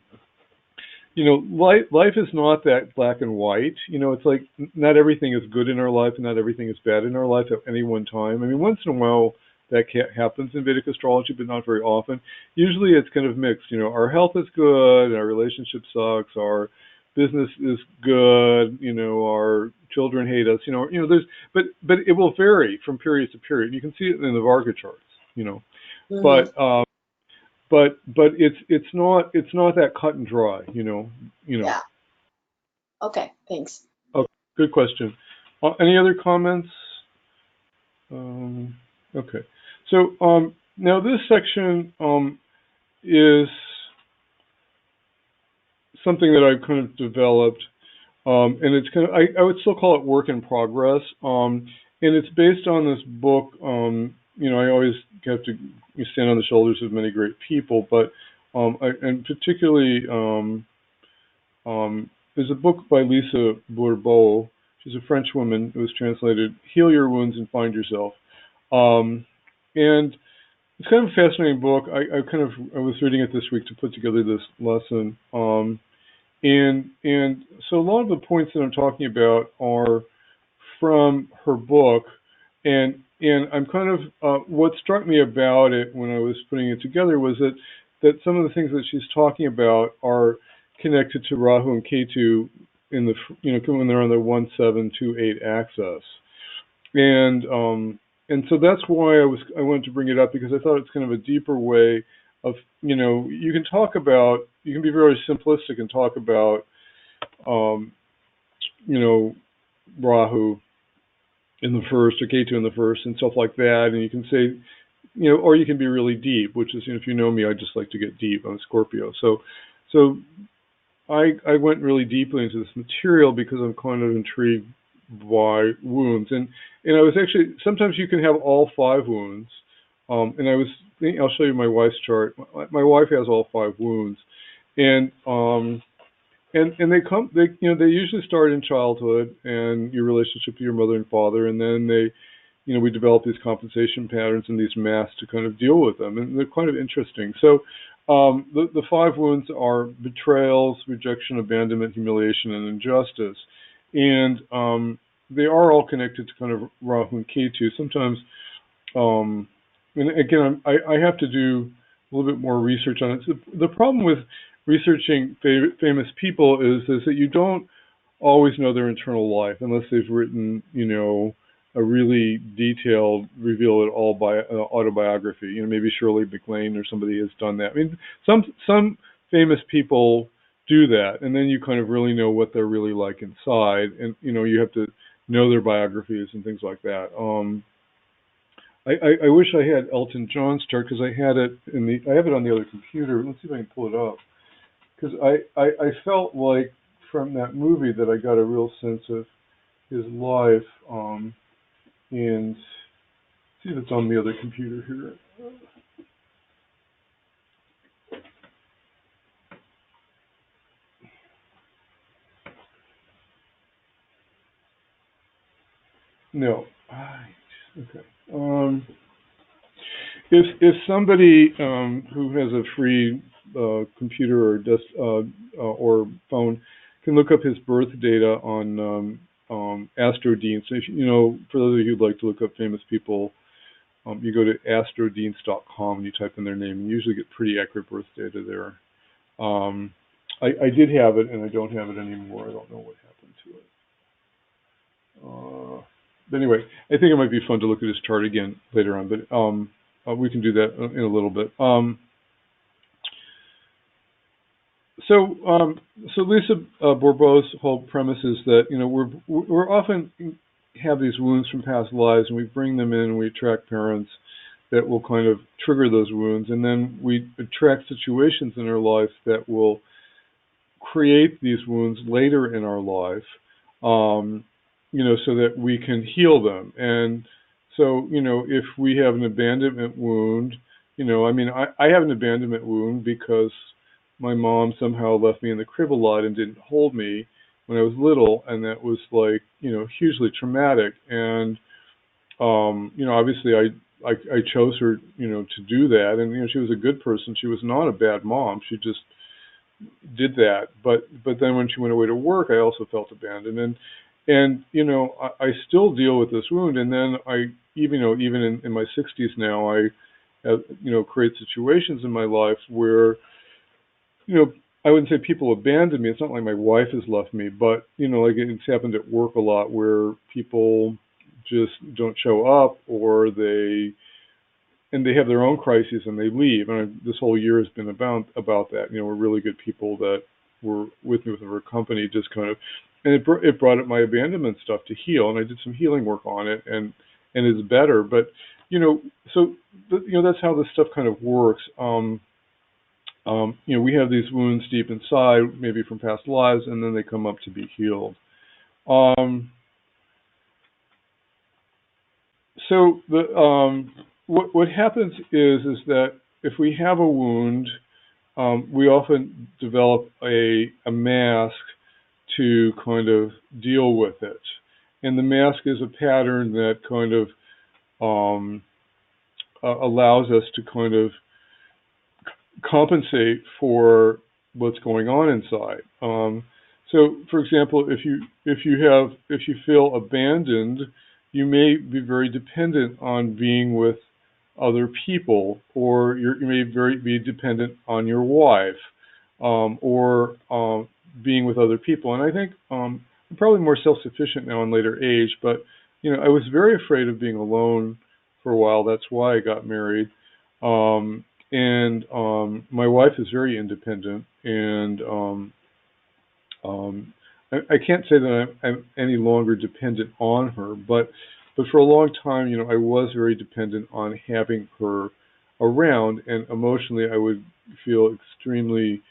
Speaker 2: life is not that black and white. It's like not everything is good in our life and not everything is bad in our life at any one time. I mean, once in a while that happens in Vedic astrology, but not very often. Usually it's kind of mixed. Our health is good, our relationship sucks, our business is good, our children hate us, but it will vary from period to period. You can see it in the Varga charts,
Speaker 1: Mm-hmm.
Speaker 2: but it's not that cut and dry,
Speaker 1: Yeah. Okay, thanks.
Speaker 2: Oh, good question. Any other comments? Um, okay. So now this section is something that I've kind of developed, and it's kind of I would still call it work in progress, and it's based on this book. I always have to stand on the shoulders of many great people, but and particularly there's a book by Lisa Bourbeau. She's a French woman. It was translated "Heal Your Wounds and Find Yourself," and it's kind of a fascinating book. I was reading it this week to put together this lesson. And so a lot of the points that I'm talking about are from her book, and I'm kind of what struck me about it when I was putting it together was that some of the things that she's talking about are connected to Rahu and Ketu in the when they're on the 1728 axis, and so that's why I wanted to bring it up because I thought it's kind of a deeper way of you can be very simplistic and talk about um, Rahu in the first or Ketu in the first and stuff like that, and you can say or you can be really deep, which is if you know me, I just like to get deep. I'm a Scorpio, so I went really deeply into this material because I'm kind of intrigued by wounds, and I was actually sometimes you can have all 5 wounds, and I was thinking, I'll show you my wife's chart. My wife has all 5 wounds, and they usually start in childhood and your relationship to your mother and father, and then we develop these compensation patterns and these masks to kind of deal with them, and they're kind of interesting. So the 5 wounds are betrayals, rejection, abandonment, humiliation, and injustice. And they are all connected to kind of Rahu and Ketu. Sometimes, and again, I have to do a little bit more research on it. So the problem with researching famous people is that you don't always know their internal life unless they've written, a really detailed, reveal it all by autobiography. Maybe Shirley MacLaine or somebody has done that. I mean, some famous people do that, and then you kind of really know what they're really like inside, and you have to know their biographies and things like that. I wish I had Elton John's chart because I had it I have it on the other computer. Let's see if I can pull it up because I felt like from that movie that I got a real sense of his life. And see if it's on the other computer here. No. Okay. If somebody who has a free computer or or phone can look up his birth data on Astrodean. So for those of you who'd like to look up famous people, you go to astrodeans.com and you type in their name, and you usually get pretty accurate birth data there. I did have it, and I don't have it anymore. I don't know what happened to it. But anyway, I think it might be fun to look at his chart again later on, but we can do that in a little bit. So Lisa Bourbeau's whole premise is that we're often have these wounds from past lives, and we bring them in, and we attract parents that will kind of trigger those wounds, and then we attract situations in our life that will create these wounds later in our life, so that we can heal them. And so, if we have an abandonment wound, I have an abandonment wound because my mom somehow left me in the crib a lot and didn't hold me when I was little, and that was like, hugely traumatic. And obviously I chose her, to do that, and she was a good person. She was not a bad mom. She just did that. But then when she went away to work, I also felt abandoned, and I still deal with this wound. And then I even in my 60s now, I create situations in my life where I wouldn't say people abandon me. It's not like my wife has left me, but like it's happened at work a lot where people just don't show up, or they have their own crises and they leave. And this whole year has been about that. We're really good people that were with me with our company, just kind of, and it brought up my abandonment stuff to heal, and I did some healing work on it, and it's better. But so that's how this stuff kind of works. We have these wounds deep inside, maybe from past lives, and then they come up to be healed. So what happens is that if we have a wound, we often develop a mask to kind of deal with it, and the mask is a pattern that kind of allows us to kind of compensate for what's going on inside. So, for example, if you feel abandoned, you may be very dependent on being with other people, or you may be dependent on your wife, or being with other people. And I think I'm probably more self-sufficient now in later age, but I was very afraid of being alone for a while. That's why I got married. And my wife is very independent, and I can't say that I'm any longer dependent on her, but for a long time, I was very dependent on having her around, and emotionally, I would feel extremely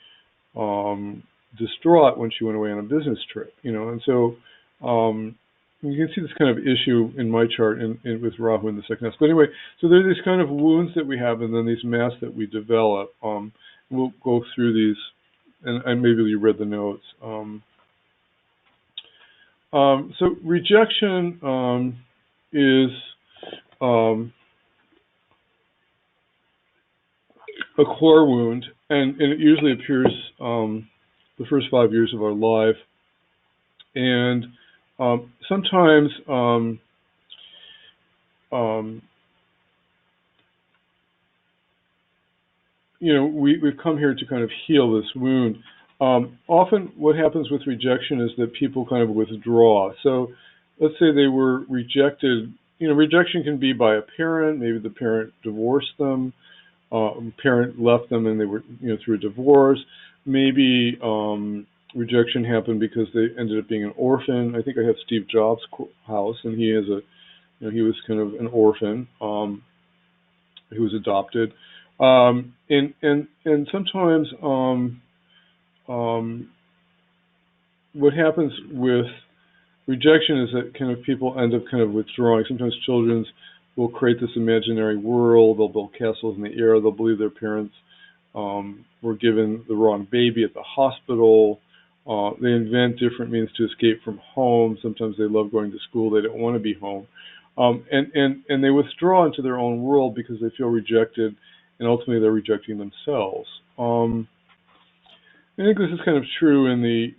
Speaker 2: distraught when she went away on a business trip, and so you can see this kind of issue in my chart with Rahu in the second house. But anyway, so there are these kind of wounds that we have, and then these masks that we develop. We'll go through these, and maybe you read the notes. So rejection is a core wound, and it usually appears the first 5 years of our life. And sometimes we've come here to kind of heal this wound. Often what happens with rejection is that people kind of withdraw. So let's say they were rejected. Rejection can be by a parent. Maybe the parent divorced them. Parent left them and they were, through a divorce. Maybe rejection happened because they ended up being an orphan. I think I have Steve Jobs' house, and he has he was kind of an orphan. He was adopted. And sometimes what happens with rejection is that kind of people end up kind of withdrawing. Sometimes children will create this imaginary world. They'll build castles in the air. They'll believe their parents were given the wrong baby at the hospital. They invent different means to escape from home. Sometimes they love going to school. They don't want to be home. And they withdraw into their own world because they feel rejected, and ultimately they're rejecting themselves. I think this is kind of true in the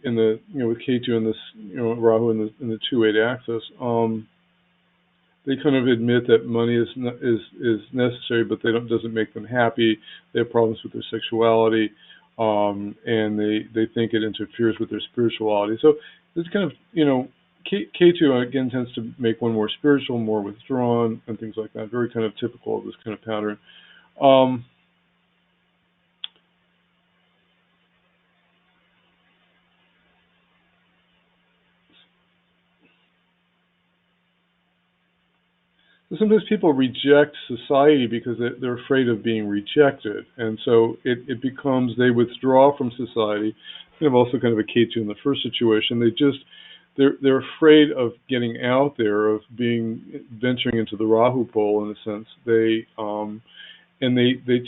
Speaker 2: with Ketu and this Rahu in the 2-8 axis. They kind of admit that money is necessary, but doesn't make them happy. They have problems with their sexuality, and they think it interferes with their spirituality. So this kind of Ketu again tends to make one more spiritual, more withdrawn, and things like that. Very kind of typical of this kind of pattern. So sometimes people reject society because they're afraid of being rejected, and so it becomes they withdraw from society. Kind of also kind of a K2 in the first situation. They're afraid of getting out there, of being venturing into the Rahu pole in a sense. They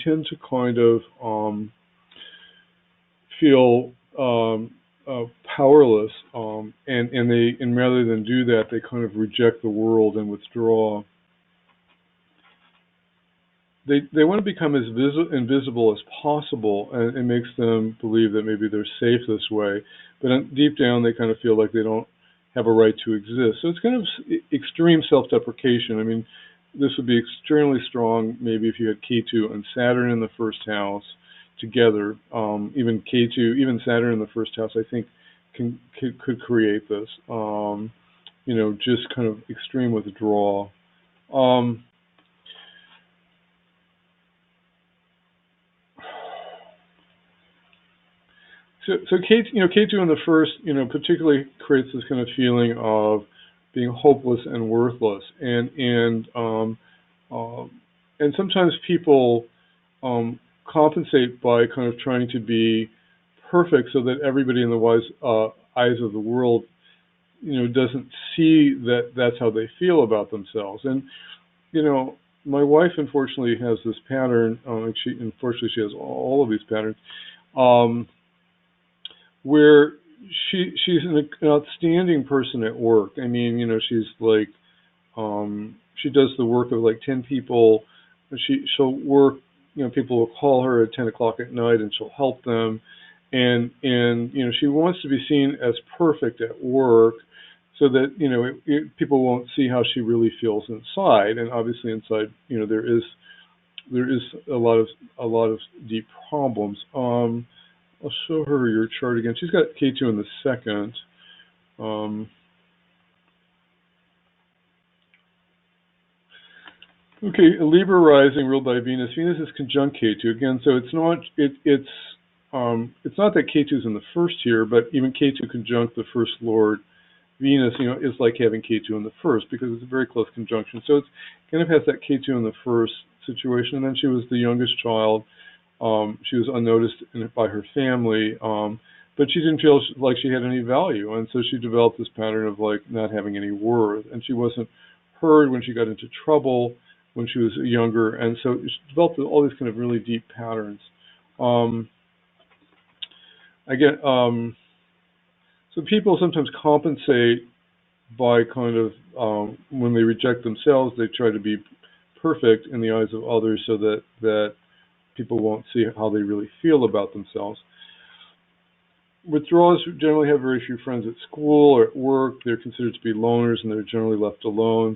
Speaker 2: tend to kind of feel powerless, and rather than do that, they kind of reject the world and withdraw. They want to become as invisible as possible, and it makes them believe that maybe they're safe this way. But deep down, they kind of feel like they don't have a right to exist. So it's kind of extreme self-deprecation. I mean, this would be extremely strong maybe if you had Ketu and Saturn in the first house together. Even Ketu, even Saturn in the first house, I think could create this. Just kind of extreme withdrawal. So Ketu in the first, particularly creates this kind of feeling of being hopeless and worthless, and sometimes people compensate by kind of trying to be perfect so that everybody in the eyes of the world, doesn't see that that's how they feel about themselves. And my wife unfortunately has this pattern. Unfortunately she has all of these patterns. Where she's an outstanding person at work. I mean, she's like she does the work of like 10 people. She'll work. People will call her at 10 o'clock at night, and she'll help them. And she wants to be seen as perfect at work, so that people won't see how she really feels inside. And obviously, inside, there is a lot of deep problems. I'll show her your chart again. She's got K2 in the second. Okay, a Libra rising ruled by Venus. Venus is conjunct K2 again, so it's not that K2 is in the first here, but even K2 conjunct the first lord Venus, is like having K2 in the first because it's a very close conjunction. So it's kind of has that K2 in the first situation, and then she was the youngest child. She was unnoticed by her family, but she didn't feel like she had any value, and so she developed this pattern of like not having any worth, and she wasn't heard when she got into trouble when she was younger, and so she developed all these kind of really deep patterns. So people sometimes compensate by kind of when they reject themselves, they try to be perfect in the eyes of others, so that people won't see how they really feel about themselves. Withdrawals generally have very few friends at school or at work. They're considered to be loners, and they're generally left alone.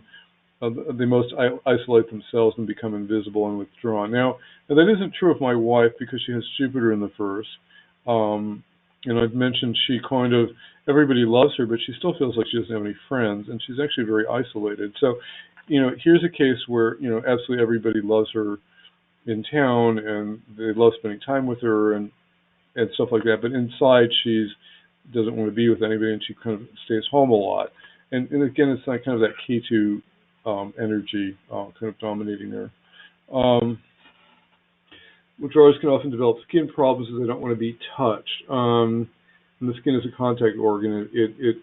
Speaker 2: They most isolate themselves and become invisible and withdrawn. Now that isn't true of my wife because she has Jupiter in the first. And I've mentioned she kind of, everybody loves her, but she still feels like she doesn't have any friends, and she's actually very isolated. So, here's a case where, absolutely everybody loves her in town, and they love spending time with her and stuff like that. But inside, she doesn't want to be with anybody, and she kind of stays home a lot. And again, it's like kind of that Ketu energy kind of dominating there. Withdrawers can often develop skin problems if they don't want to be touched. And the skin is a contact organ. It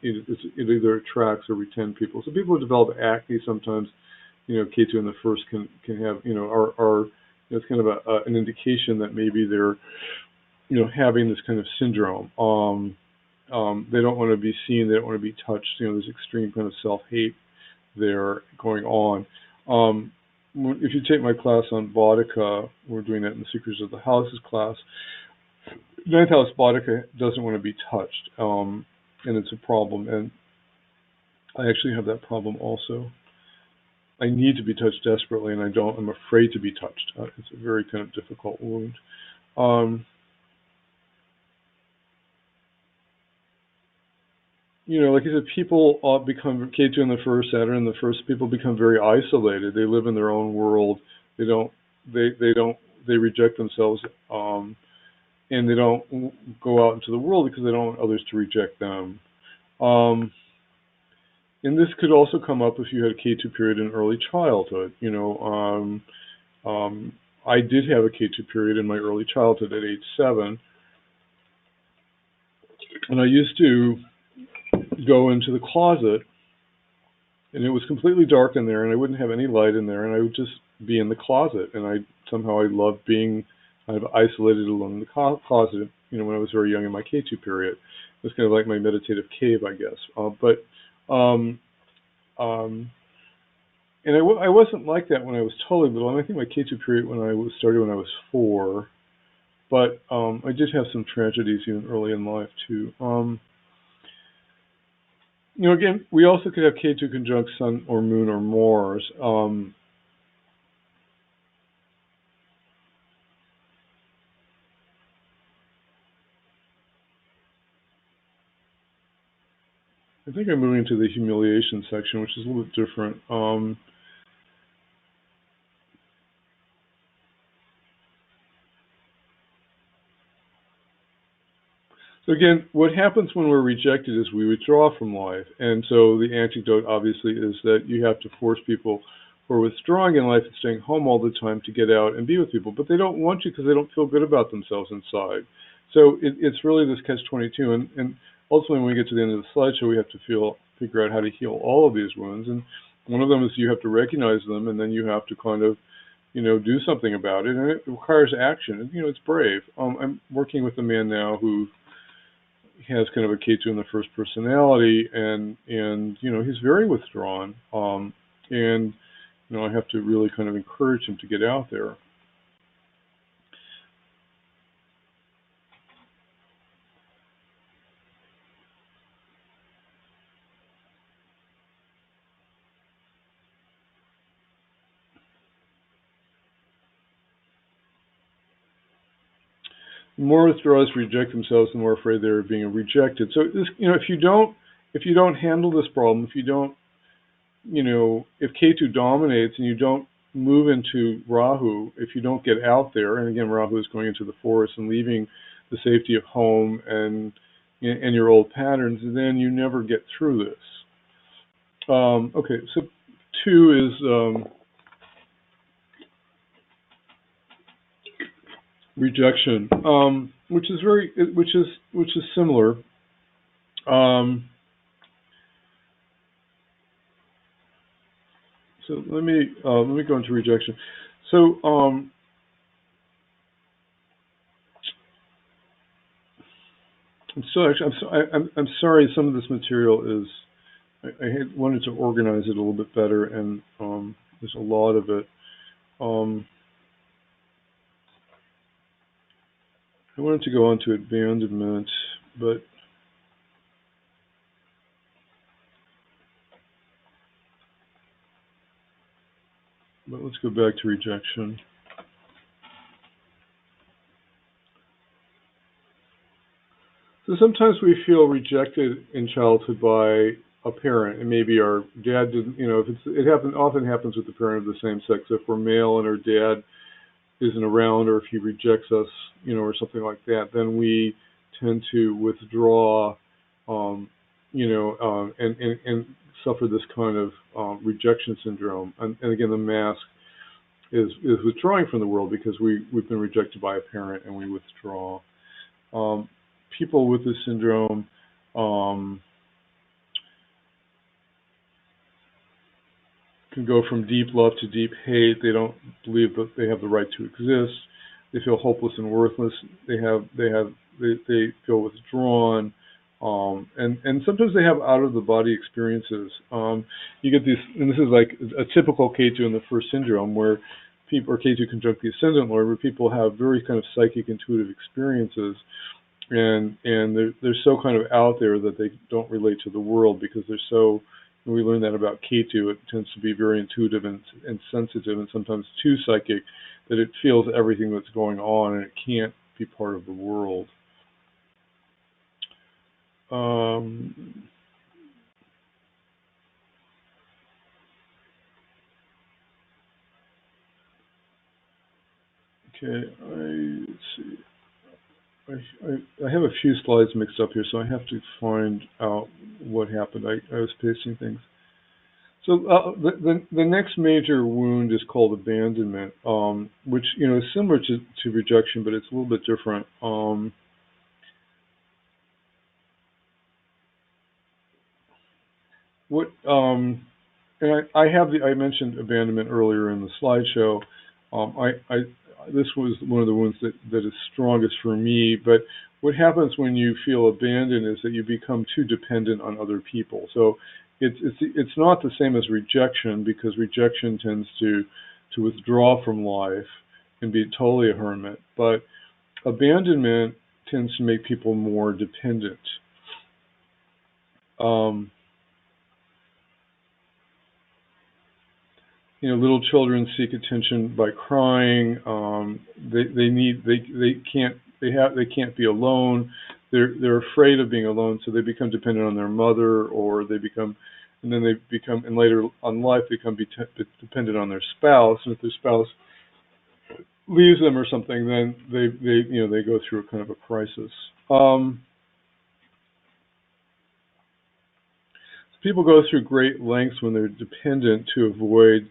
Speaker 2: either attracts or retends people. So people who develop acne sometimes, Ketu in the first can have, it's kind of an indication that maybe they're, having this kind of syndrome. They don't want to be seen. They don't want to be touched. There's extreme kind of self-hate there going on. If you take my class on Boudica, we're doing that in the Secrets of the Houses class. Ninth house Boudica doesn't want to be touched, and it's a problem. And I actually have that problem also. I need to be touched desperately, and I don't. I'm afraid to be touched. It's a very kind of difficult wound. Like I said, people become Ketu in the first, Saturn in the first. People become very isolated. They live in their own world. They don't. They reject themselves, and they don't go out into the world because they don't want others to reject them. And this could also come up if you had a Ketu period in early childhood. I did have a Ketu period in my early childhood at age 7, and I used to go into the closet, and it was completely dark in there, and I wouldn't have any light in there, and I would just be in the closet, and I loved being kind of isolated alone in the closet. When I was very young in my Ketu period, it was kind of like my meditative cave, I guess. Um, um, and I wasn't like that when I was totally little. And I think my Ketu period started when I was 4, but I did have some tragedies even early in life too. Again, we also could have Ketu conjunct Sun or Moon or Mars. I think I'm moving to the humiliation section, which is a little bit different. So again, what happens when we're rejected is we withdraw from life. And so the antidote, obviously, is that you have to force people who are withdrawing in life and staying home all the time to get out and be with people. But they don't want to because they don't feel good about themselves inside. So it's really this catch-22. And ultimately, when we get to the end of the slideshow, we have to figure out how to heal all of these wounds. And one of them is you have to recognize them, and then you have to kind of do something about it. And it requires action. And, it's brave. I'm working with a man now who has kind of a Ketu in the first personality, and he's very withdrawn, and I have to really kind of encourage him to get out there. The more withdrawals reject themselves, the more afraid they're being rejected. So this, if you don't handle this problem, if you don't, if Ketu dominates and you don't move into Rahu, if you don't get out there, and again, Rahu is going into the forest and leaving the safety of home and your old patterns, then you never get through this. Okay, so 2 is rejection, which is similar. So let me go into rejection. So I'm sorry. Some of this material is I had wanted to organize it a little bit better, and there's a lot of it. I wanted to go on to abandonment, but let's go back to rejection. So sometimes we feel rejected in childhood by a parent, and maybe our dad didn't. Often happens with the parent of the same sex. If we're male and our dad isn't around, or if he rejects us, or something like that, then we tend to withdraw, and suffer this kind of rejection syndrome. And again, the mask is withdrawing from the world because we've been rejected by a parent and we withdraw. People with this syndrome can go from deep love to deep hate. They don't believe that they have the right to exist. They feel hopeless and worthless. They feel withdrawn, and sometimes they have out of the body experiences. You get these, and this is like a typical Ketu in the first syndrome, where people, or Ketu conjunct the ascendant lord, where people have very kind of psychic intuitive experiences, and they're so kind of out there that they don't relate to the world because they're so. We learn that about Ketu. It tends to be very intuitive and sensitive, and sometimes too psychic, that it feels everything that's going on and it can't be part of the world. Okay, let's see. I have a few slides mixed up here, so I have to find out what happened. I was pasting things. So the next major wound is called abandonment, which is similar to rejection, but it's a little bit different. What and I mentioned abandonment earlier in the slideshow. I this was one of the ones that is strongest for me. But what happens when you feel abandoned is that you become too dependent on other people. So it's not the same as rejection, because rejection tends to withdraw from life and be totally a hermit. But abandonment tends to make people more dependent. Um, Little children seek attention by crying. They can't be alone. They're afraid of being alone, so they become dependent on their mother, or and then they become, and later on life become dependent on their spouse. And if their spouse leaves them or something, then they go through a kind of a crisis. Um, People go through great lengths when they're dependent to avoid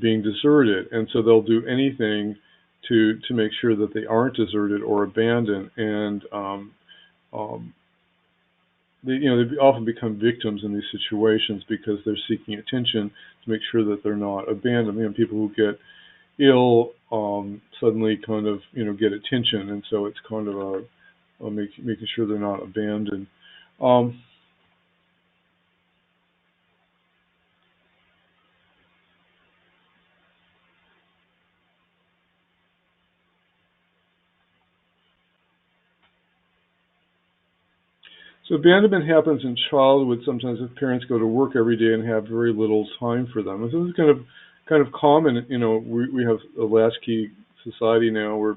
Speaker 2: being deserted, and so they'll do anything to make sure that they aren't deserted or abandoned. And um, they often become victims in these situations because they're seeking attention to make sure that they're not abandoned. People who get ill suddenly kind of get attention, and so it's kind of making sure they're not abandoned. Um, So abandonment happens in childhood sometimes if parents go to work every day and have very little time for them. And so this is kind of common. We have a latchkey society now where,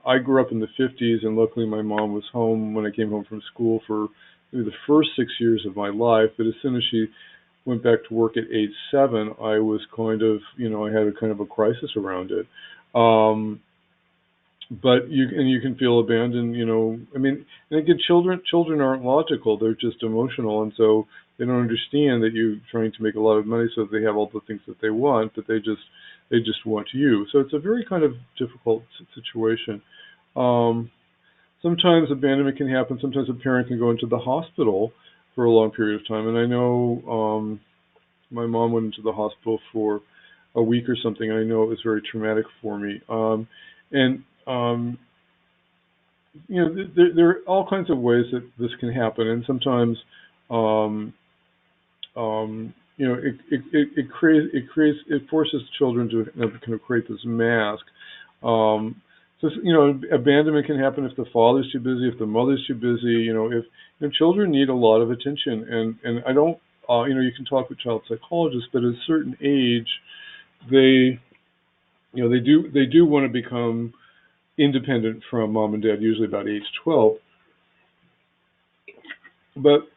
Speaker 2: I grew up in the 50s, and luckily my mom was home when I came home from school for maybe the first 6 years of my life. But as soon as she went back to work at age 7, I was kind of, I had a kind of a crisis around it. But you can feel abandoned. And again, children aren't logical; they're just emotional, and so they don't understand that you're trying to make a lot of money so that they have all the things that they want, but they just want you. So it's a very kind of difficult situation. Um, Sometimes abandonment can happen. Sometimes a parent can go into the hospital for a long period of time, and I know my mom went into the hospital for a week or something. I know it was very traumatic for me. And there are all kinds of ways that this can happen, and sometimes, um, it forces children to kind of create this mask. Um, Abandonment can happen if the father's too busy, if the mother's too busy. If children need a lot of attention, and I don't, you can talk with child psychologists, but at a certain age, they, they do want to become independent from mom and dad, usually about age 12. But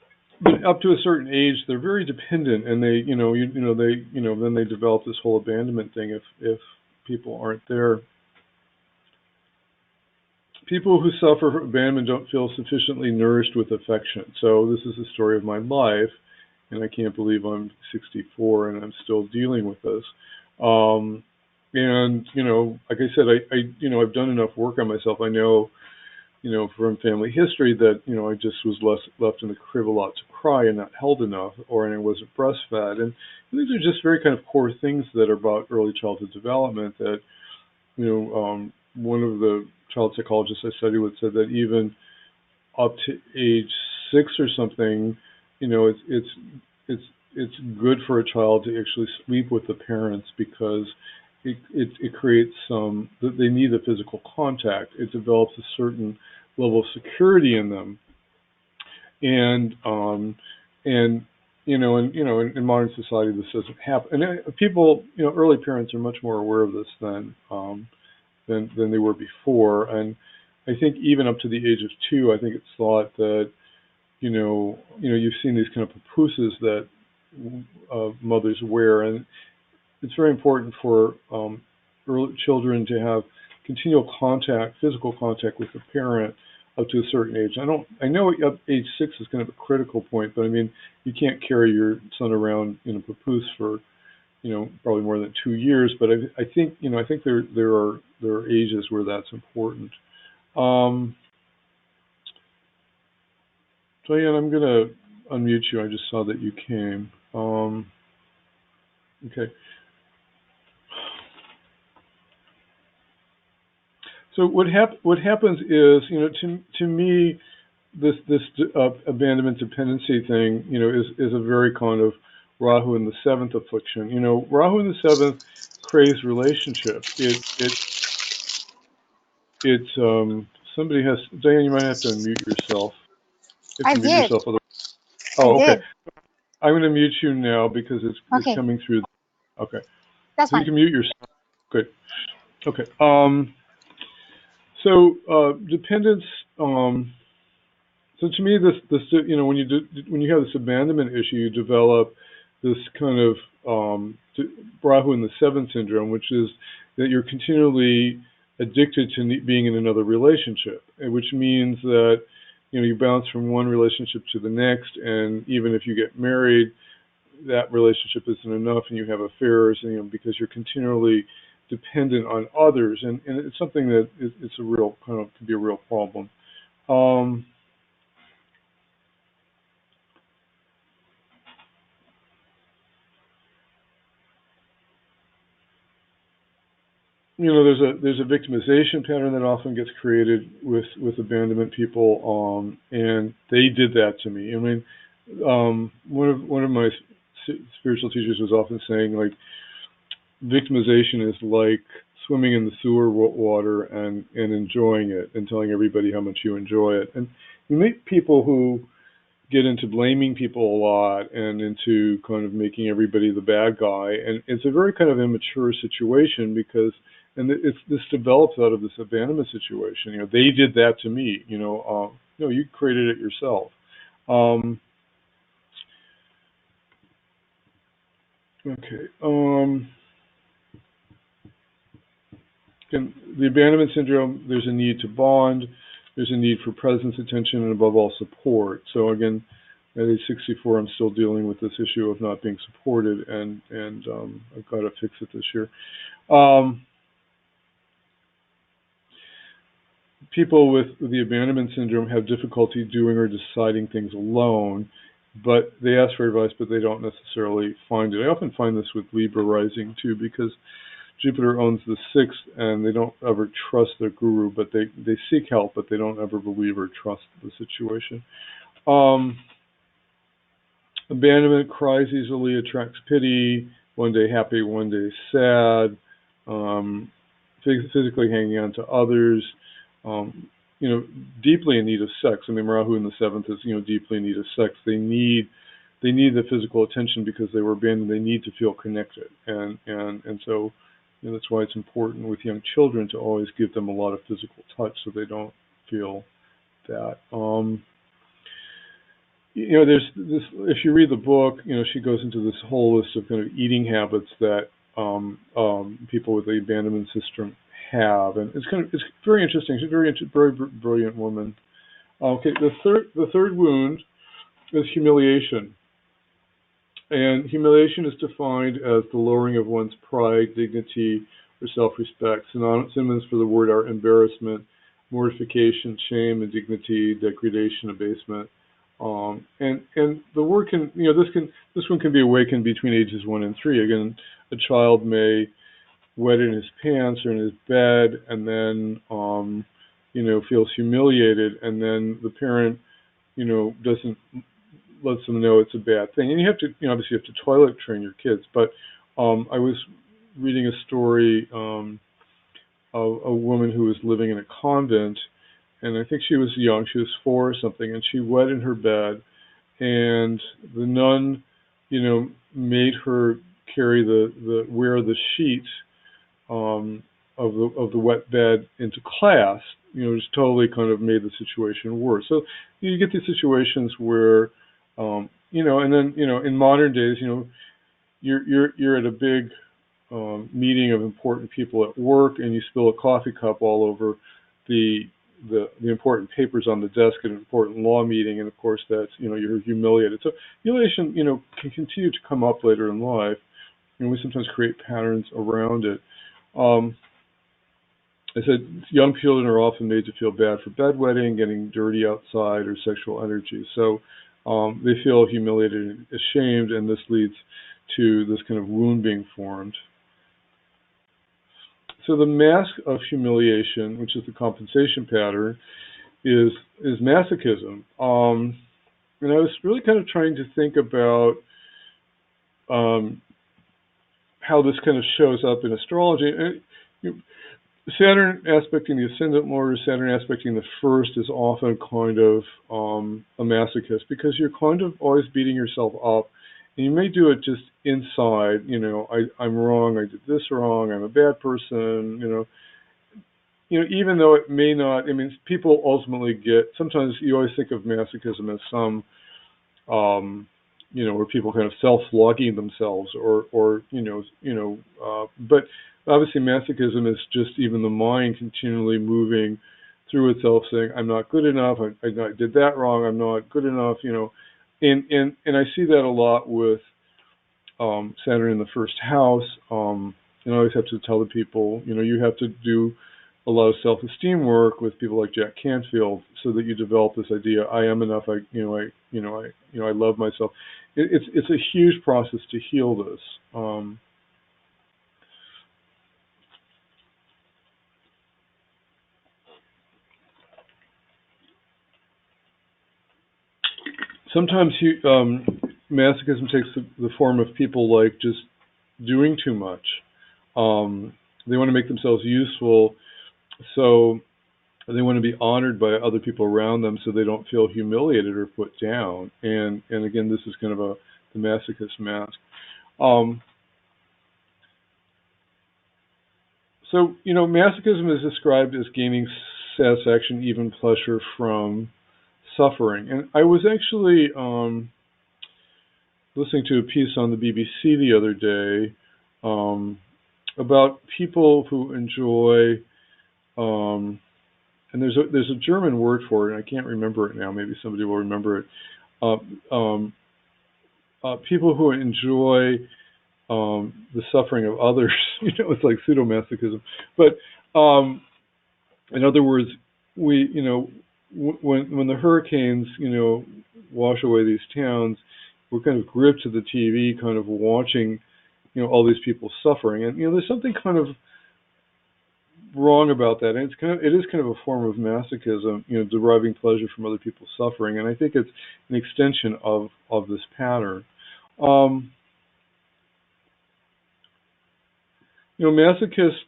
Speaker 2: up to a certain age, they're very dependent, and then they develop this whole abandonment thing if people aren't there. People who suffer abandonment don't feel sufficiently nourished with affection. So this is the story of my life, and I can't believe I'm 64 and I'm still dealing with this. And like I said, I've done enough work on myself. I know, from family history that, I just was left in the crib a lot to cry and not held enough, and I wasn't breastfed. And these are just very kind of core things that are about early childhood development that, one of the child psychologists I studied with said that even up to age 6 or something, it's good for a child to actually sleep with the parents because it creates they need the physical contact. It develops a certain level of security in them, and and in modern society this doesn't happen. And people, early parents are much more aware of this than they were before. And I think even up to the age of 2, I think it's thought that you've seen these kind of papooses that mothers wear, and it's very important for early children to have continual contact, physical contact with the parent, up to a certain age. I know up age 6 is kind of a critical point, but I mean, you can't carry your son around in a papoose for, probably more than 2 years. But I think, I think there are ages where that's important. Diane, I'm gonna unmute you. I just saw that you came. Okay. So what happens is, to me, this abandonment dependency thing, is a very kind of Rahu in the seventh affliction. Rahu in the seventh craves relationship. Somebody has, Diane, you might have to unmute yourself. You have
Speaker 3: I
Speaker 2: to mute
Speaker 3: did.
Speaker 2: yourself.
Speaker 3: I
Speaker 2: Oh, okay.
Speaker 3: did.
Speaker 2: I'm going to mute you now because it's
Speaker 3: Okay,
Speaker 2: coming through. Okay.
Speaker 3: that's
Speaker 2: So you
Speaker 3: fine.
Speaker 2: can mute yourself. Good. Okay. So dependence. So to me, this when you have this abandonment issue, you develop this kind of Rahu in the seventh syndrome, which is that you're continually addicted to being in another relationship, which means that you bounce from one relationship to the next, and even if you get married, that relationship isn't enough, and you have affairs, and because you're continually dependent on others, and it's something that it's a real kind of, can be a real problem. There's a victimization pattern that often gets created with abandonment people, and they did that to me. I mean, one of my spiritual teachers was often saying, like, victimization is like swimming in the sewer water and enjoying it and telling everybody how much you enjoy it. And you meet people who get into blaming people a lot and into kind of making everybody the bad guy, and it's a very kind of immature situation because, and this develops out of this abandonment situation. They did that to me. No, you created it yourself. Okay. And the abandonment syndrome, there's a need to bond, there's a need for presence, attention, and above all, support. So again, at age 64, I'm still dealing with this issue of not being supported, and I've got to fix it this year. People with the abandonment syndrome have difficulty doing or deciding things alone, but they ask for advice, but they don't necessarily find it. I often find this with Libra rising too, because Jupiter owns the sixth, and they don't ever trust their guru, but they seek help, but they don't ever believe or trust the situation. Abandonment cries easily, attracts pity, one day happy, one day sad, physically hanging on to others, deeply in need of sex. I mean, Rahu in the seventh is, deeply in need of sex. They need the physical attention because they were abandoned. They need to feel connected, and so that's why it's important with young children to always give them a lot of physical touch so they don't feel that. There's this. If you read the book, she goes into this whole list of kind of eating habits that people with the abandonment system have, and it's very interesting. She's a very brilliant woman. Okay, the third wound is humiliation. And humiliation is defined as the lowering of one's pride, dignity, or self-respect. Synonyms for the word are embarrassment, mortification, shame, indignity, degradation, abasement. And the word can, this one can be awakened between ages 1 and 3. Again, a child may wet in his pants or in his bed, and then feels humiliated, and then the parent doesn't lets them know it's a bad thing. And you have to, obviously you have to toilet train your kids. But I was reading a story of a woman who was living in a convent, and I think she was young, she was 4 or something, and she wet in her bed, and the nun, made her carry wear the sheet of the wet bed into class. Just totally kind of made the situation worse. So you get these situations where and then in modern days, you're at a big meeting of important people at work, and you spill a coffee cup all over the the important papers on the desk at an important law meeting, and of course that's, you're humiliated. So humiliation, can continue to come up later in life, and we sometimes create patterns around it. I said young children are often made to feel bad for bedwetting, getting dirty outside, or sexual energy. So they feel humiliated and ashamed, and this leads to this kind of wound being formed. So the mask of humiliation, which is the compensation pattern, is masochism. And I was really kind of trying to think about how this kind of shows up in astrology. Saturn aspecting the ascendant lord, or Saturn aspecting the first, is often kind of a masochist, because you're kind of always beating yourself up, and you may do it just inside. I'm wrong. I did this wrong. I'm a bad person. Even though it may not. I mean, people ultimately get. Sometimes you always think of masochism as some, where people kind of self-flogging themselves, but obviously masochism is just even the mind continually moving through itself, saying, I'm not good enough, I did that wrong, I'm not good enough, and I see that a lot with Saturn in the first house. And I always have to tell the people, you have to do a lot of self-esteem work with people like Jack Canfield, so that you develop this idea, I am enough, I love myself. It's a huge process to heal this. Sometimes masochism takes the form of people like just doing too much. They want to make themselves useful, so they want to be honored by other people around them, so they don't feel humiliated or put down. And again, this is kind of the masochist mask. So masochism is described as gaining satisfaction, even pleasure, from suffering. And I was actually listening to a piece on the BBC the other day about people who enjoy, and there's a German word for it, and I can't remember it now. Maybe somebody will remember it. People who enjoy the suffering of others. It's like pseudomasochism. But in other words, we, when the hurricanes, wash away these towns, we're kind of gripped to the TV, kind of watching, all these people suffering, and there's something kind of wrong about that, and it is kind of a form of masochism, deriving pleasure from other people's suffering, and I think it's an extension of this pattern. Masochists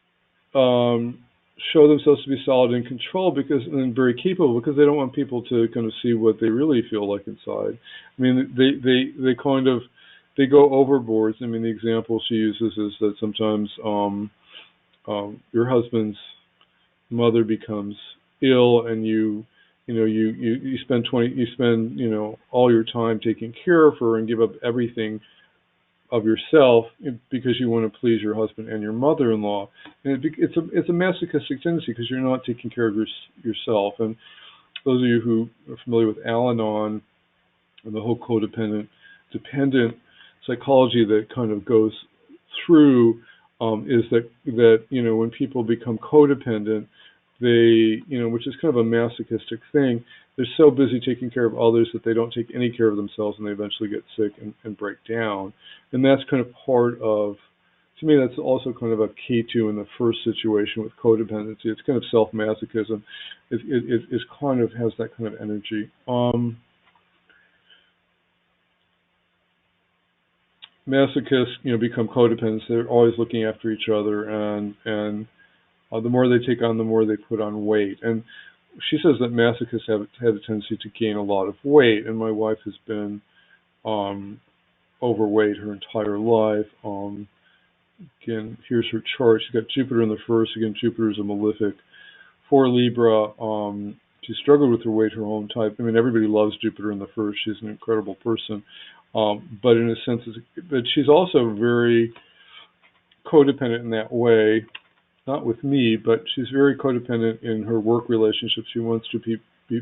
Speaker 2: show themselves to be solid in control and very capable, because they don't want people to kind of see what they really feel like inside. I mean, they go overboard. I mean, the example she uses is that sometimes your husband's mother becomes ill, and you spend all your time taking care of her and give up everything of yourself because you want to please your husband and your mother-in-law. And it's a masochistic tendency, because you're not taking care of yourself. And those of you who are familiar with Al-Anon and the whole dependent psychology that kind of goes through, is that when people become codependent, they, which is kind of a masochistic thing, they're so busy taking care of others that they don't take any care of themselves, and they eventually get sick and break down. And that's kind of part of, to me, that's also kind of a Ketu in the first situation with codependency. It's kind of self-masochism. It kind of has that kind of energy. Masochists, become codependents. They're always looking after each other, and the more they take on, the more they put on weight. And she says that masochists have had a tendency to gain a lot of weight, and my wife has been overweight her entire life. Again, here's her chart. She's got Jupiter in the first. Again, Jupiter is a malefic for Libra. She struggled with her weight her whole type. I mean, everybody loves Jupiter in the first. She's an incredible person. But in a sense, but she's also very codependent in that way. not with me, but she's very codependent in her work relationships. She wants to be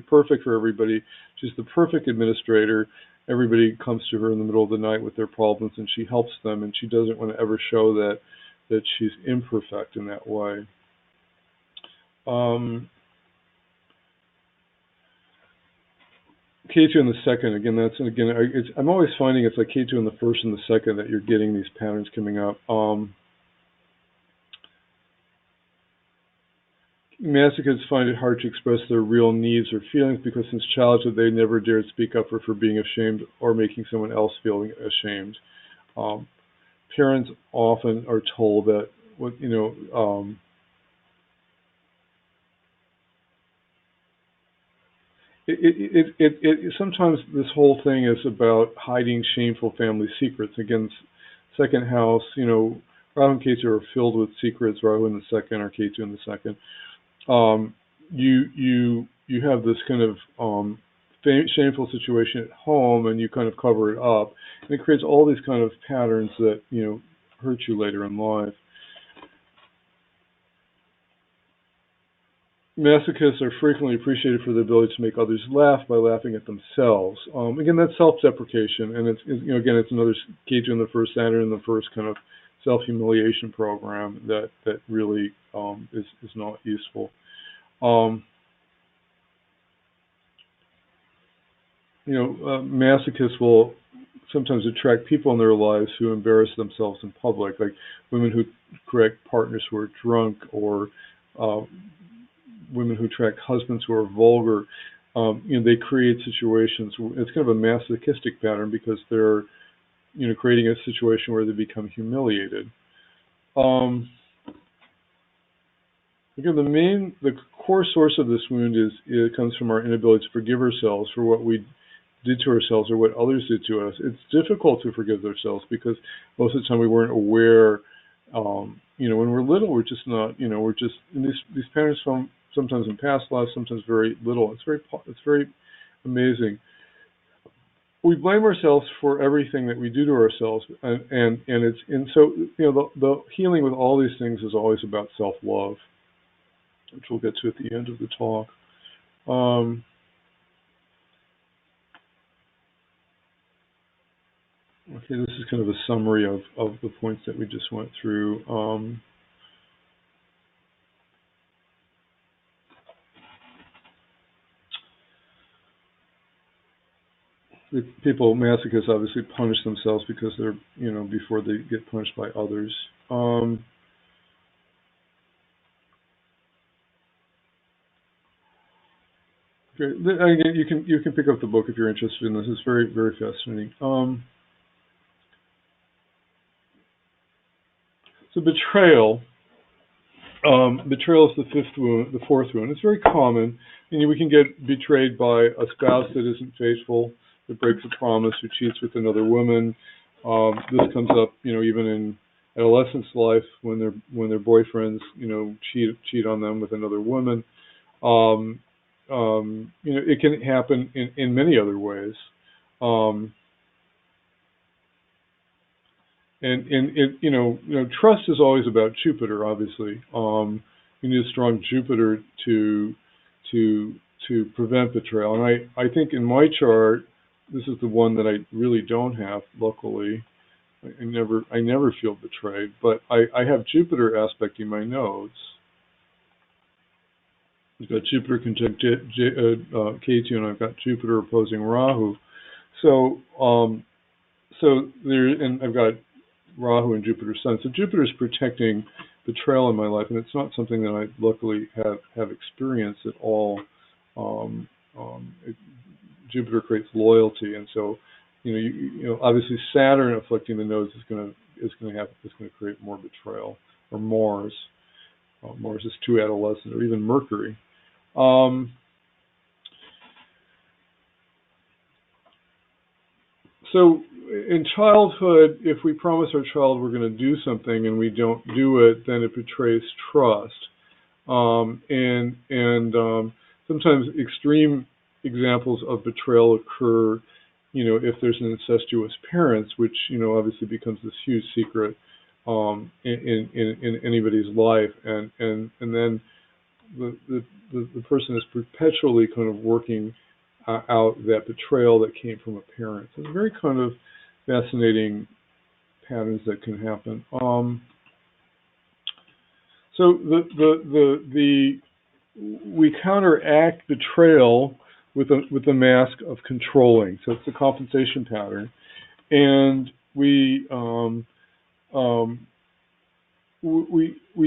Speaker 2: perfect for everybody. She's the perfect administrator. Everybody comes to her in the middle of the night with their problems, and she helps them, and she doesn't want to ever show that she's imperfect in that way. Ketu in the second, I'm always finding it's like Ketu in the first and the second that you're getting these patterns coming up. Masochists find it hard to express their real needs or feelings because since childhood they never dared speak up for being ashamed or making someone else feel ashamed. Parents often are told that sometimes this whole thing is about hiding shameful family secrets. Again, second house, Rahu and Ketu are filled with secrets. Rahu in the second or Ketu in the second. You have this kind of shameful situation at home, and you kind of cover it up, and it creates all these kind of patterns that hurt you later in life. Masochists are frequently appreciated for the ability to make others laugh by laughing at themselves. Again, that's self-deprecation, and it's another Ketu in the first, Saturn in the first kind of self-humiliation program that really is not useful. Masochists will sometimes attract people in their lives who embarrass themselves in public, like women who attract partners who are drunk, or women who attract husbands who are vulgar. They create situations. It's kind of a masochistic pattern because they're, creating a situation where they become humiliated. Again, the core source of this wound it comes from our inability to forgive ourselves for what we did to ourselves or what others did to us. It's difficult to forgive ourselves because most of the time we weren't aware. When we're little, we're just not. We're just in these patterns from sometimes in past lives, sometimes very little. It's very amazing. We blame ourselves for everything that we do to ourselves, so the healing with all these things is always about self-love, which we'll get to at the end of the talk. Okay, this is kind of a summary of the points that we just went through. Masochists obviously punish themselves because they're, before they get punished by others. Okay, again, you can pick up the book if you're interested in this. It's very, very fascinating. So betrayal. Betrayal is the fourth wound. It's very common. We can get betrayed by a spouse that isn't faithful, that breaks a promise, who cheats with another woman. This comes up, even in adolescents' life when their boyfriends, cheat on them with another woman. It can happen in many other ways. Trust is always about Jupiter. Obviously, you need a strong Jupiter to prevent betrayal. And I think in my chart, this is the one that I really don't have. Luckily, I never feel betrayed. But I have Jupiter aspecting my nodes. I've got Jupiter conjunct Ketu, and I've got Jupiter opposing Rahu. So there, and I've got Rahu and Jupiter Sun. So Jupiter is protecting betrayal in my life, and it's not something that I luckily have experienced at all. Jupiter creates loyalty, and so obviously Saturn afflicting the nodes is going to create more betrayal. Or Mars. Mars is too adolescent, or even Mercury. So in childhood, if we promise our child we're going to do something and we don't do it, then it betrays trust. Sometimes extreme examples of betrayal occur, if there's an incestuous parents, which obviously becomes this huge secret. in anybody's life, and then the person is perpetually kind of working out that betrayal that came from a parent. So it's very kind of fascinating patterns that can happen. So we counteract betrayal with a mask of controlling. So it's a compensation pattern, and we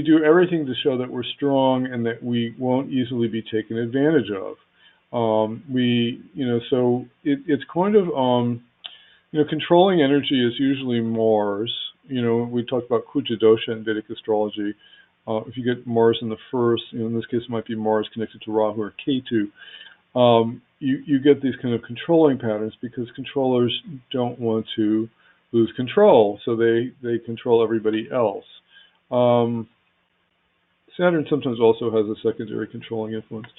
Speaker 2: do everything to show that we're strong and that we won't easily be taken advantage of. So it's kind of controlling energy is usually Mars. We talk about Kuja dosha in Vedic astrology. If you get Mars in the first, in this case it might be Mars connected to Rahu or Ketu, you get these kind of controlling patterns because controllers don't want to lose control, so they control everybody else. Saturn sometimes also has a secondary controlling influence.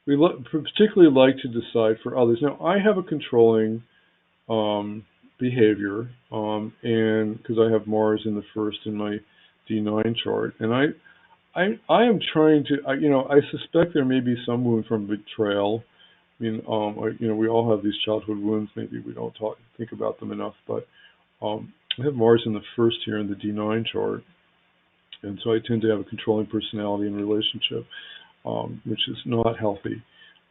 Speaker 2: We particularly like to decide for others. Now, I have a controlling behavior, and because I have Mars in the first in my D9 chart, and I am trying to, I suspect there may be some wound from betrayal. I mean, we all have these childhood wounds. Maybe we don't think about them enough, but I have Mars in the first here in the D9 chart, and so I tend to have a controlling personality in relationship, which is not healthy.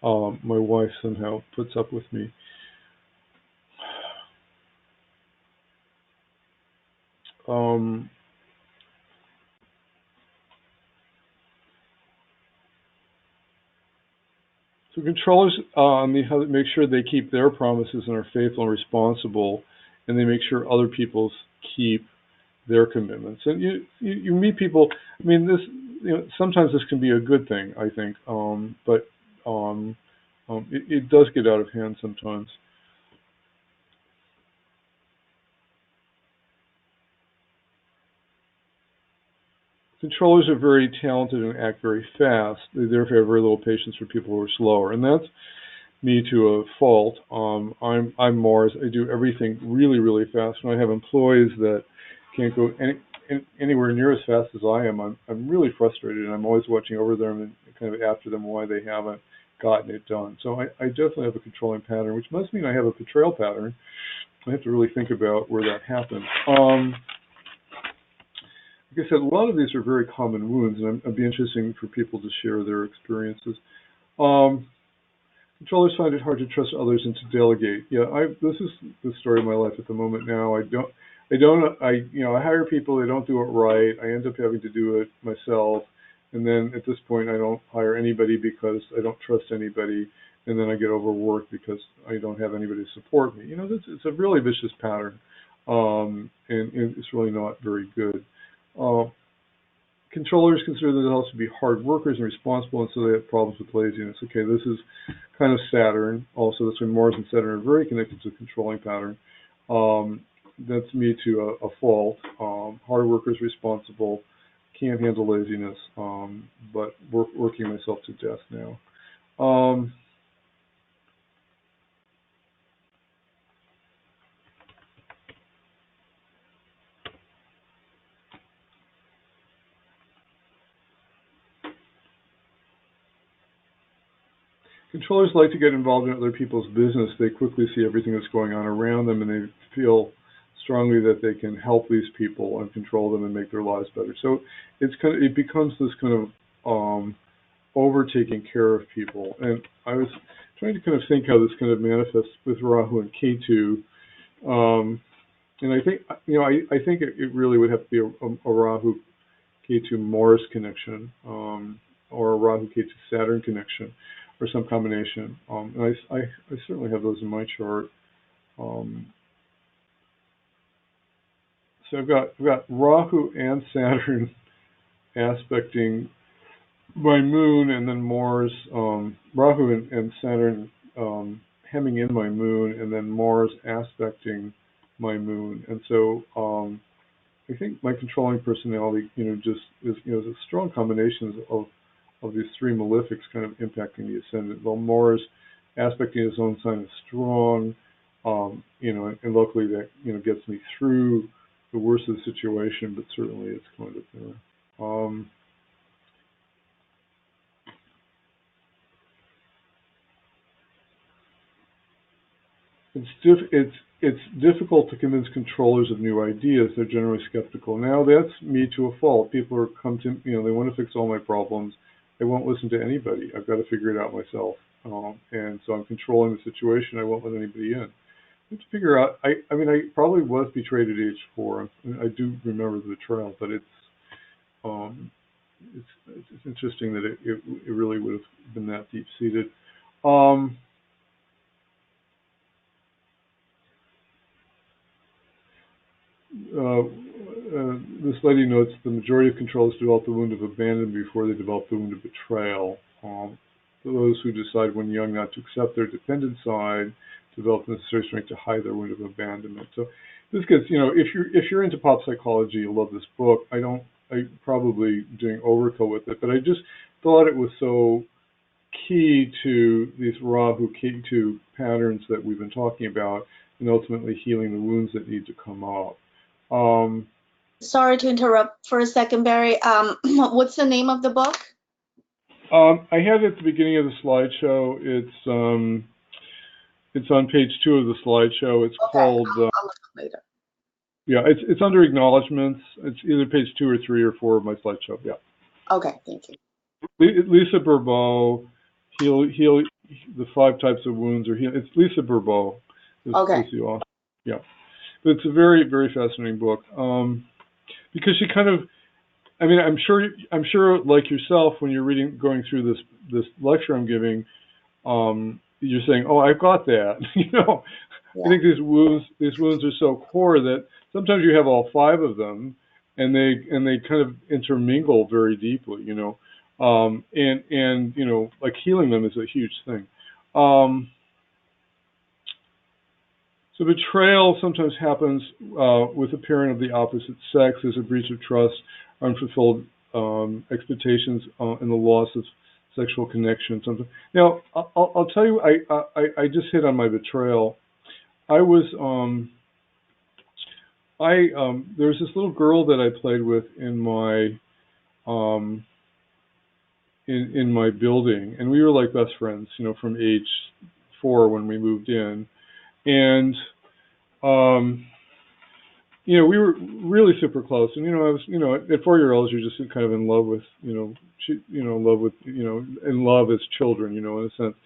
Speaker 2: My wife somehow puts up with me. So controllers make sure they keep their promises and are faithful and responsible, and they make sure other people keep their commitments. And you meet people. I mean, sometimes this can be a good thing, I think, but it does get out of hand sometimes. Controllers are very talented and act very fast. They therefore have very little patience for people who are slower, and that's me to a fault. I'm Mars. I do everything really, really fast. When I have employees that can't go anywhere near as fast as I am, I'm really frustrated, and I'm always watching over them and kind of after them why they haven't gotten it done. So I definitely have a controlling pattern, which must mean I have a betrayal pattern. I have to really think about where that happened. Like I said, a lot of these are very common wounds, and it'd be interesting for people to share their experiences. Controllers find it hard to trust others and to delegate. Yeah, this is the story of my life at the moment now. I hire people, they don't do it right. I end up having to do it myself, and then at this point, I don't hire anybody because I don't trust anybody, and then I get overworked because I don't have anybody to support me. It's a really vicious pattern, and it's really not very good. Controllers consider themselves to be hard workers and responsible, and so they have problems with laziness. Okay, this is kind of Saturn. Also, that's when Mars and Saturn are very connected to the controlling pattern. That's me to a fault. Hard workers, responsible, can't handle laziness, but working myself to death now. Controllers like to get involved in other people's business. They quickly see everything that's going on around them, and they feel strongly that they can help these people and control them and make their lives better. So it becomes this kind of over taking care of people. And I was trying to kind of think how this kind of manifests with Rahu and Ketu. And I think I think it really would have to be a Rahu Ketu Mars connection, or a Rahu Ketu Saturn connection, or some combination. And I certainly have those in my chart. So I've got Rahu and Saturn aspecting my moon, and then Mars, Rahu and Saturn hemming in my moon, and then Mars aspecting my moon. And so I think my controlling personality, just is a strong combination of these three malefics kind of impacting the ascendant. While Mars aspecting his own sign is strong, and luckily that, gets me through the worst of the situation, but certainly it's kind of there. It's difficult to convince controllers of new ideas. They're generally skeptical. Now that's me to a fault. People are come to, they want to fix all my problems. I won't listen to anybody. I've got to figure it out myself. And so I'm controlling the situation. I won't let anybody in. I have to figure out. I mean, I probably was betrayed at age 4. I do remember the betrayal, but um, it's interesting that it really would have been that deep seated. This lady notes the majority of controllers develop the wound of abandonment before they develop the wound of betrayal. Those who decide when young not to accept their dependent side develop the necessary strength to hide their wound of abandonment. So this gets, if you're into pop psychology, you'll love this book. I'm probably doing overkill with it, but I just thought it was so key to these Rahu Ketu patterns that we've been talking about, and ultimately healing the wounds that need to come up.
Speaker 1: Sorry to interrupt for a second, Barry. What's the name of the book?
Speaker 2: I had it at the beginning of the slideshow. It's on page 2 of the slideshow. It's called.
Speaker 1: I'll look later.
Speaker 2: Yeah, it's under acknowledgments. It's either page 2 or 3 or 4 of my slideshow. Yeah.
Speaker 1: Okay, thank you.
Speaker 2: Lisa Bourbeau, heal the 5 types of wounds, or heal. It's Lisa Bourbeau.
Speaker 1: Okay.
Speaker 2: Yeah, but it's a very, very fascinating book. Because she kind of, I mean, I'm sure, like yourself, when you're going through this lecture I'm giving, you're saying, "Oh, I've got that." Yeah. I think these wounds are so core that sometimes you have all 5 of them, and they kind of intermingle very deeply, and like healing them is a huge thing. So betrayal sometimes happens with a parent of the opposite sex. There's a breach of trust, unfulfilled expectations, and the loss of sexual connection. Sometimes. Now, I'll tell you, I just hit on my betrayal. I was there's this little girl that I played with in my in my building, and we were like best friends, from age 4 when we moved in. And, we were really super close. And, I was, at 4-year-olds, you're just kind of in love with, in love as children, in a sense.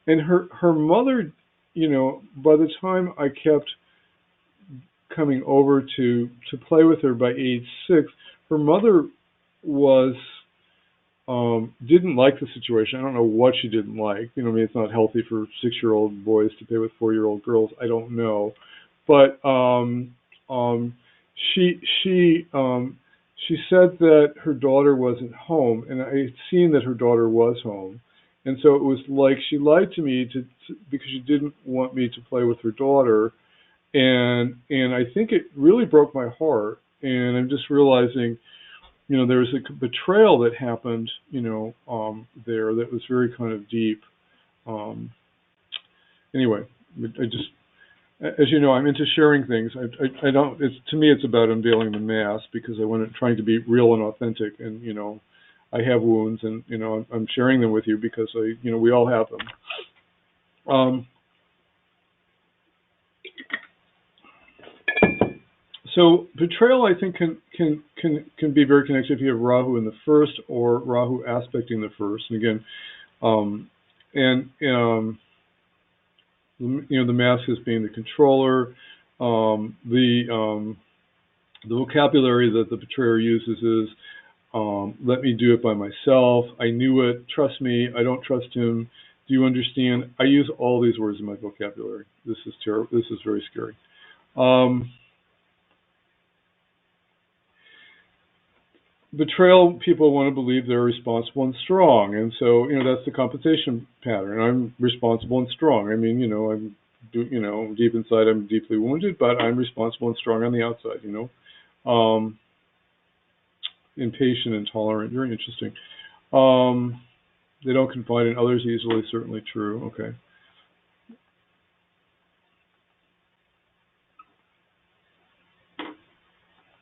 Speaker 2: And her mother, by the time I kept coming over to play with her by age 6, her mother was, didn't like the situation. I don't know what she didn't like. I mean, it's not healthy for 6-year-old boys to play with 4-year-old girls. I don't know, but she said that her daughter wasn't home, and I had seen that her daughter was home, and so it was like she lied to me because she didn't want me to play with her daughter, and I think it really broke my heart, and I'm just realizing. There was a betrayal that happened, there that was very kind of deep. Anyway, I just, as you know, I'm into sharing things. I don't. To me, it's about unveiling the mask because I want trying to be real and authentic, and I have wounds, and I'm sharing them with you because we all have them. So betrayal, I think, can be very connected if you have Rahu in the first or Rahu aspecting the first. And again, the mask is being the controller. The vocabulary that the betrayer uses is, "Let me do it by myself. I knew it. Trust me. I don't trust him. Do you understand?" I use all these words in my vocabulary. This is terrible. This is very scary. Betrayal, people want to believe they're responsible and strong, and so that's the compensation pattern. I'm responsible and strong. I mean, I'm deep inside, I'm deeply wounded, but I'm responsible and strong on the outside. Impatient and tolerant. Very interesting. They don't confide in others easily. Certainly true. Okay.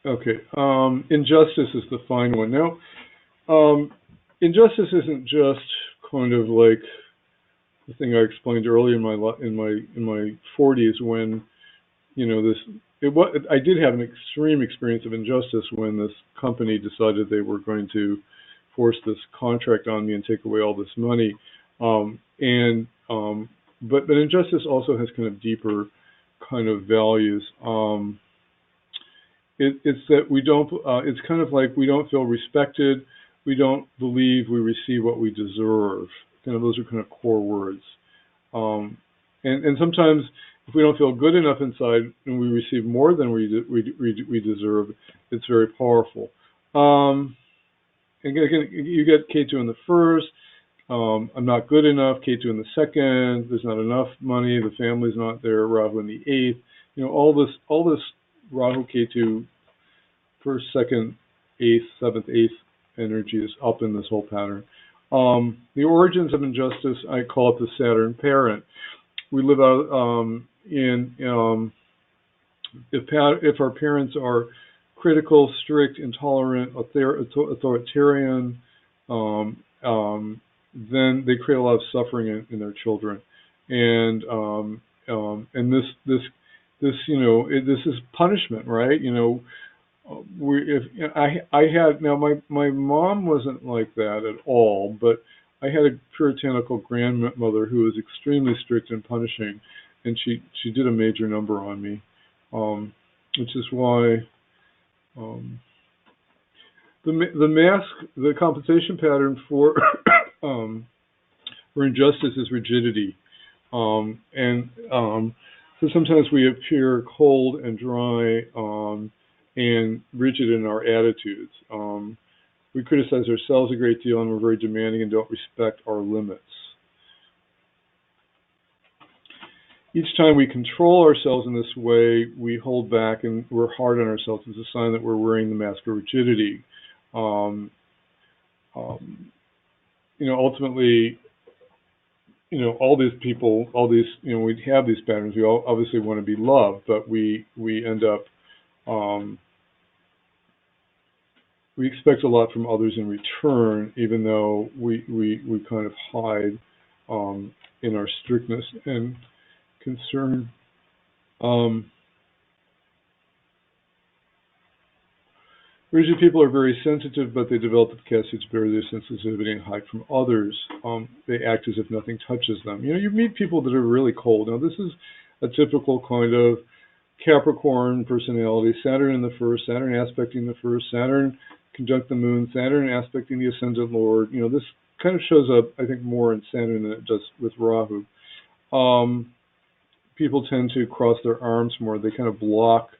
Speaker 2: Okay. Injustice is the fine one. Now, um, injustice isn't just kind of like the thing I explained earlier in my 40s when this I did have an extreme experience of injustice when this company decided they were going to force this contract on me and take away all this money. And but injustice also has kind of deeper kind of values. It's that we don't. It's kind of like we don't feel respected. We don't believe we receive what we deserve. Those are kind of core words. Um, and sometimes if we don't feel good enough inside and we receive more than we deserve, it's very powerful. And again, you get Ketu in the first. I'm not good enough. Ketu in the second. There's not enough money. The family's not there. Rahu in the eighth. All this Rahu Ketu first, second, eighth, seventh, eighth energy is up in this whole pattern. The origins of injustice, I call it the Saturn parent. We live out if our parents are critical, strict, intolerant, authoritarian, then they create a lot of suffering in their children, and this this is punishment, right? If I had now my mom wasn't like that at all, but I had a puritanical grandmother who was extremely strict and punishing, and she did a major number on me, which is why um, the compensation pattern for for injustice is rigidity, and so sometimes we appear cold and dry. And rigid in our attitudes. We criticize ourselves a great deal and we're very demanding and don't respect our limits. Each time we control ourselves in this way, we hold back and we're hard on ourselves. It's a sign that we're wearing the mask of rigidity. Ultimately, all these people, we have these patterns. We all obviously want to be loved, but we end up we expect a lot from others in return, even though we kind of hide in our strictness and concern. Rigid people are very sensitive, but they develop the capacity to bear their sensitivity and hide from others. They act as if nothing touches them. You meet people that are really cold. Now, this is a typical kind of Capricorn personality. Saturn in the first, Saturn aspecting the first, Saturn conjunct the moon, Saturn aspecting the ascendant lord. This kind of shows up, I think, more in Saturn than it does with Rahu. People tend to cross their arms more. They kind of block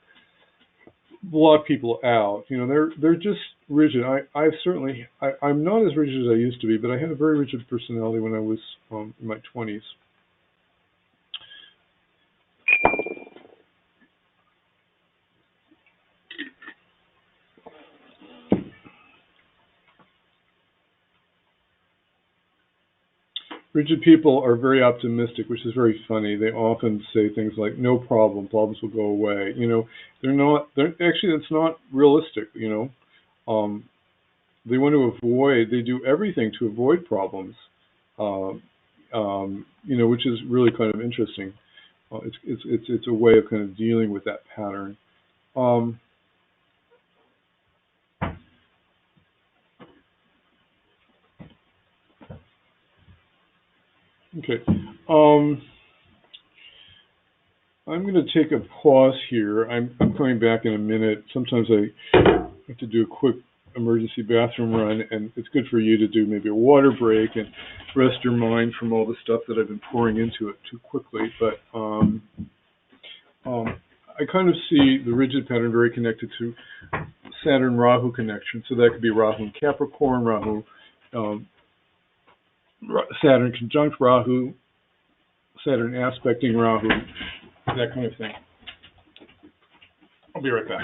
Speaker 2: people out. They're just rigid. I'm not as rigid as I used to be, but I had a very rigid personality when I was in my 20s. Rigid people are very optimistic, which is very funny. They often say things like, "No problem, problems will go away." They're not. It's not realistic. Um, they want to avoid. They do everything to avoid problems. Which is really kind of interesting. It's a way of kind of dealing with that pattern. Um, okay. I'm going to take a pause here. I'm coming back in a minute. Sometimes I have to do a quick emergency bathroom run, and it's good for you to do maybe a water break and rest your mind from all the stuff that I've been pouring into it too quickly. But I kind of see the rigid pattern very connected to Saturn-Rahu connection. So that could be Rahu in Capricorn, Rahu, Saturn conjunct Rahu, Saturn aspecting Rahu, that kind of thing. I'll be right back.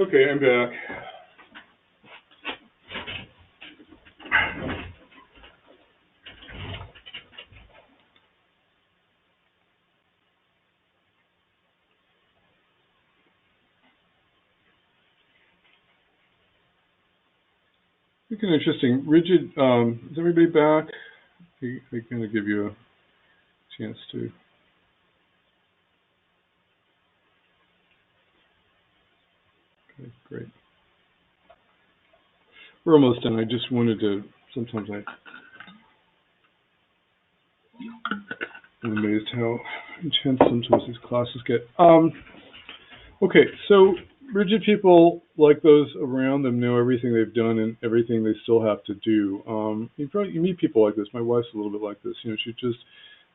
Speaker 2: Okay, I'm back. It's an interesting, rigid. Is everybody back? I'm going to give you a chance to. Okay, great. We're almost done. I just wanted to. Sometimes I'm amazed how intense sometimes these classes get. Okay, so rigid people, like those around them, know everything they've done and everything they still have to do. You meet people like this. My wife's a little bit like this. She just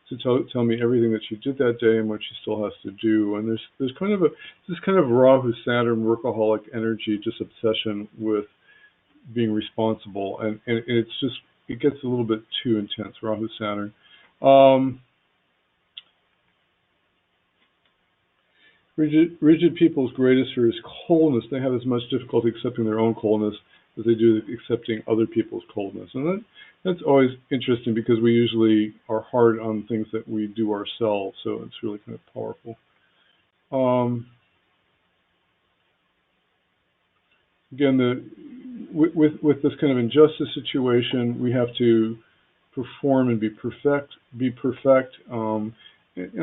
Speaker 2: to tell me everything that she did that day and what she still has to do. And there's kind of this kind of Rahu Saturn workaholic energy, just obsession with being responsible, and it's just it gets a little bit too intense. Rahu Saturn. Um, rigid people's greatest fear is coldness. They have as much difficulty accepting their own coldness as they do accepting other people's coldness, and that's always interesting because we usually are hard on things that we do ourselves. So it's really kind of powerful. Again, with this kind of injustice situation, we have to perform and be perfect. And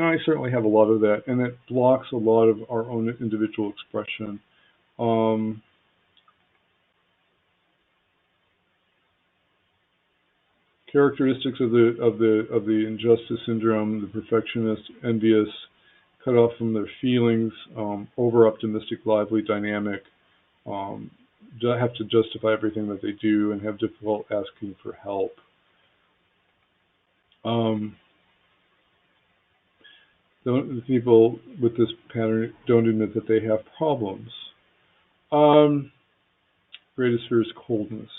Speaker 2: I certainly have a lot of that, and it blocks a lot of our own individual expression. Characteristics of the injustice syndrome: the perfectionist, envious, cut off from their feelings, over optimistic, lively, dynamic. Have to justify everything that they do and have difficult asking for help. The people with this pattern don't admit that they have problems. Greatest fear is coldness.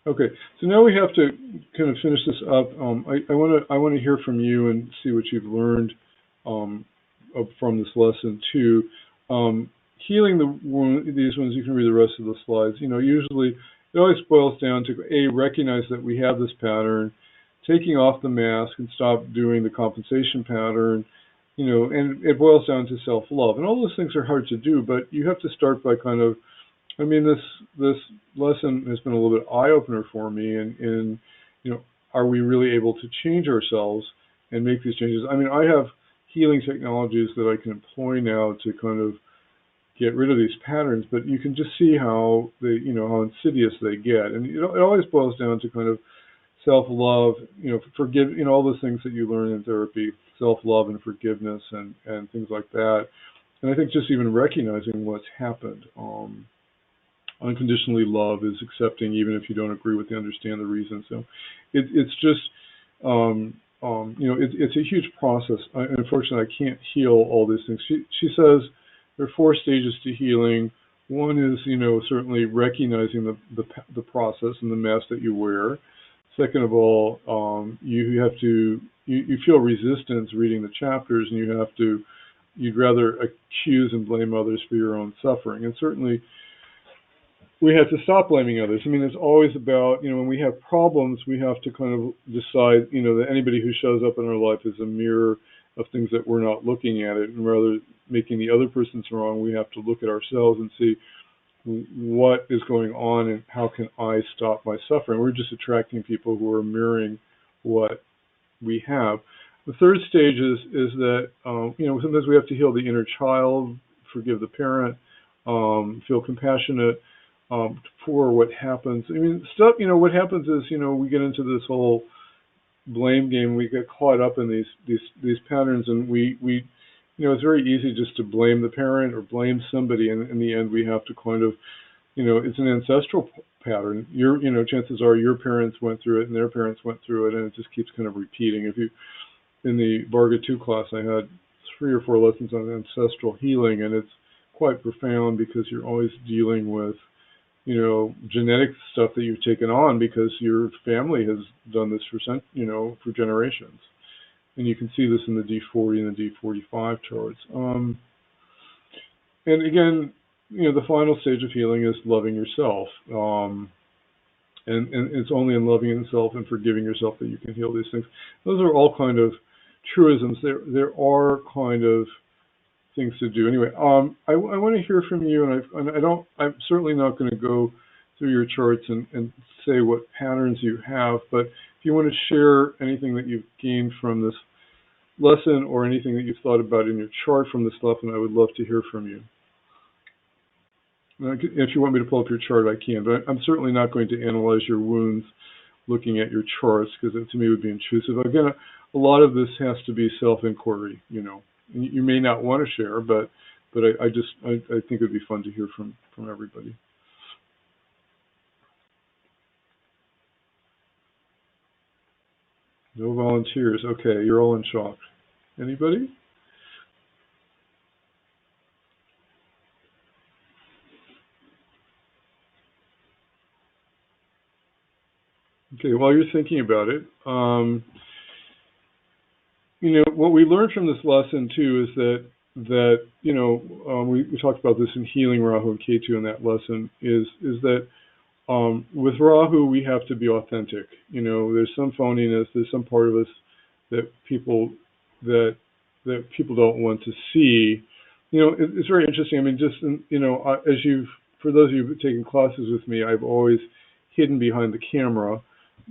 Speaker 2: Okay, so now we have to kind of finish this up. I want to hear from you and see what you've learned from this lesson too. Healing these ones, you can read the rest of the slides. Usually it always boils down to recognize that we have this pattern, taking off the mask and stop doing the compensation pattern. And it boils down to self-love. And all those things are hard to do, but you have to start by kind of, this lesson has been a little bit eye-opener for me. And are we really able to change ourselves and make these changes? I have healing technologies that I can employ now to kind of get rid of these patterns, but you can just see how how insidious they get. And it always boils down to kind of self-love, forgive, all those things that you learn in therapy, self-love and forgiveness and things like that. And I think just even recognizing what's happened. Unconditionally love is accepting even if you don't agree with understand the reason. So it's just, it's a huge process. Unfortunately, I can't heal all these things. She says there are 4 stages to healing. One is, certainly recognizing the process and the mask that you wear. Second of all, you have to, you feel resistance reading the chapters, and you'd rather accuse and blame others for your own suffering. And certainly we have to stop blaming others. It's always about, when we have problems, we have to kind of decide, that anybody who shows up in our life is a mirror of things that we're not looking at it. And rather making the other person's wrong, we have to look at ourselves and see what is going on and how can I stop my suffering. We're just attracting people who are mirroring what we have. The third stage is that, sometimes we have to heal the inner child, forgive the parent, feel compassionate for what happens. What happens is, we get into this whole blame game. We get caught up in these patterns, and we it's very easy just to blame the parent or blame somebody, and in the end we have to kind of, it's an ancestral pattern. Chances are your parents went through it and their parents went through it, and it just keeps kind of repeating. In the Varga 2 class, I had 3 or 4 lessons on ancestral healing, and it's quite profound because you're always dealing with, genetic stuff that you've taken on because your family has done this for generations. And you can see this in the D40 and the D45 charts. And again, the final stage of healing is loving yourself. And it's only in loving yourself and forgiving yourself that you can heal these things. Those are all kind of truisms. There are kind of things to do. Anyway, I want to hear from you, I'm certainly not going to go through your charts and say what patterns you have, but if you want to share anything that you've gained from this lesson or anything that you've thought about in your chart from this lesson, I would love to hear from you. If you want me to pull up your chart, I can, but I'm certainly not going to analyze your wounds looking at your charts, because it to me would be intrusive. Again, a lot of this has to be self-inquiry. You may not want to share, but I think it would be fun to hear from everybody. No volunteers. Okay, you're all in shock. Anybody? Okay, while you're thinking about it, what we learned from this lesson too is that we talked about this in healing Rahu and Ketu in that lesson is that with Rahu we have to be authentic. There's some phoniness. There's some part of us that people don't want to see. It's very interesting. I mean, just for those of you who've taken classes with me, I've always hidden behind the camera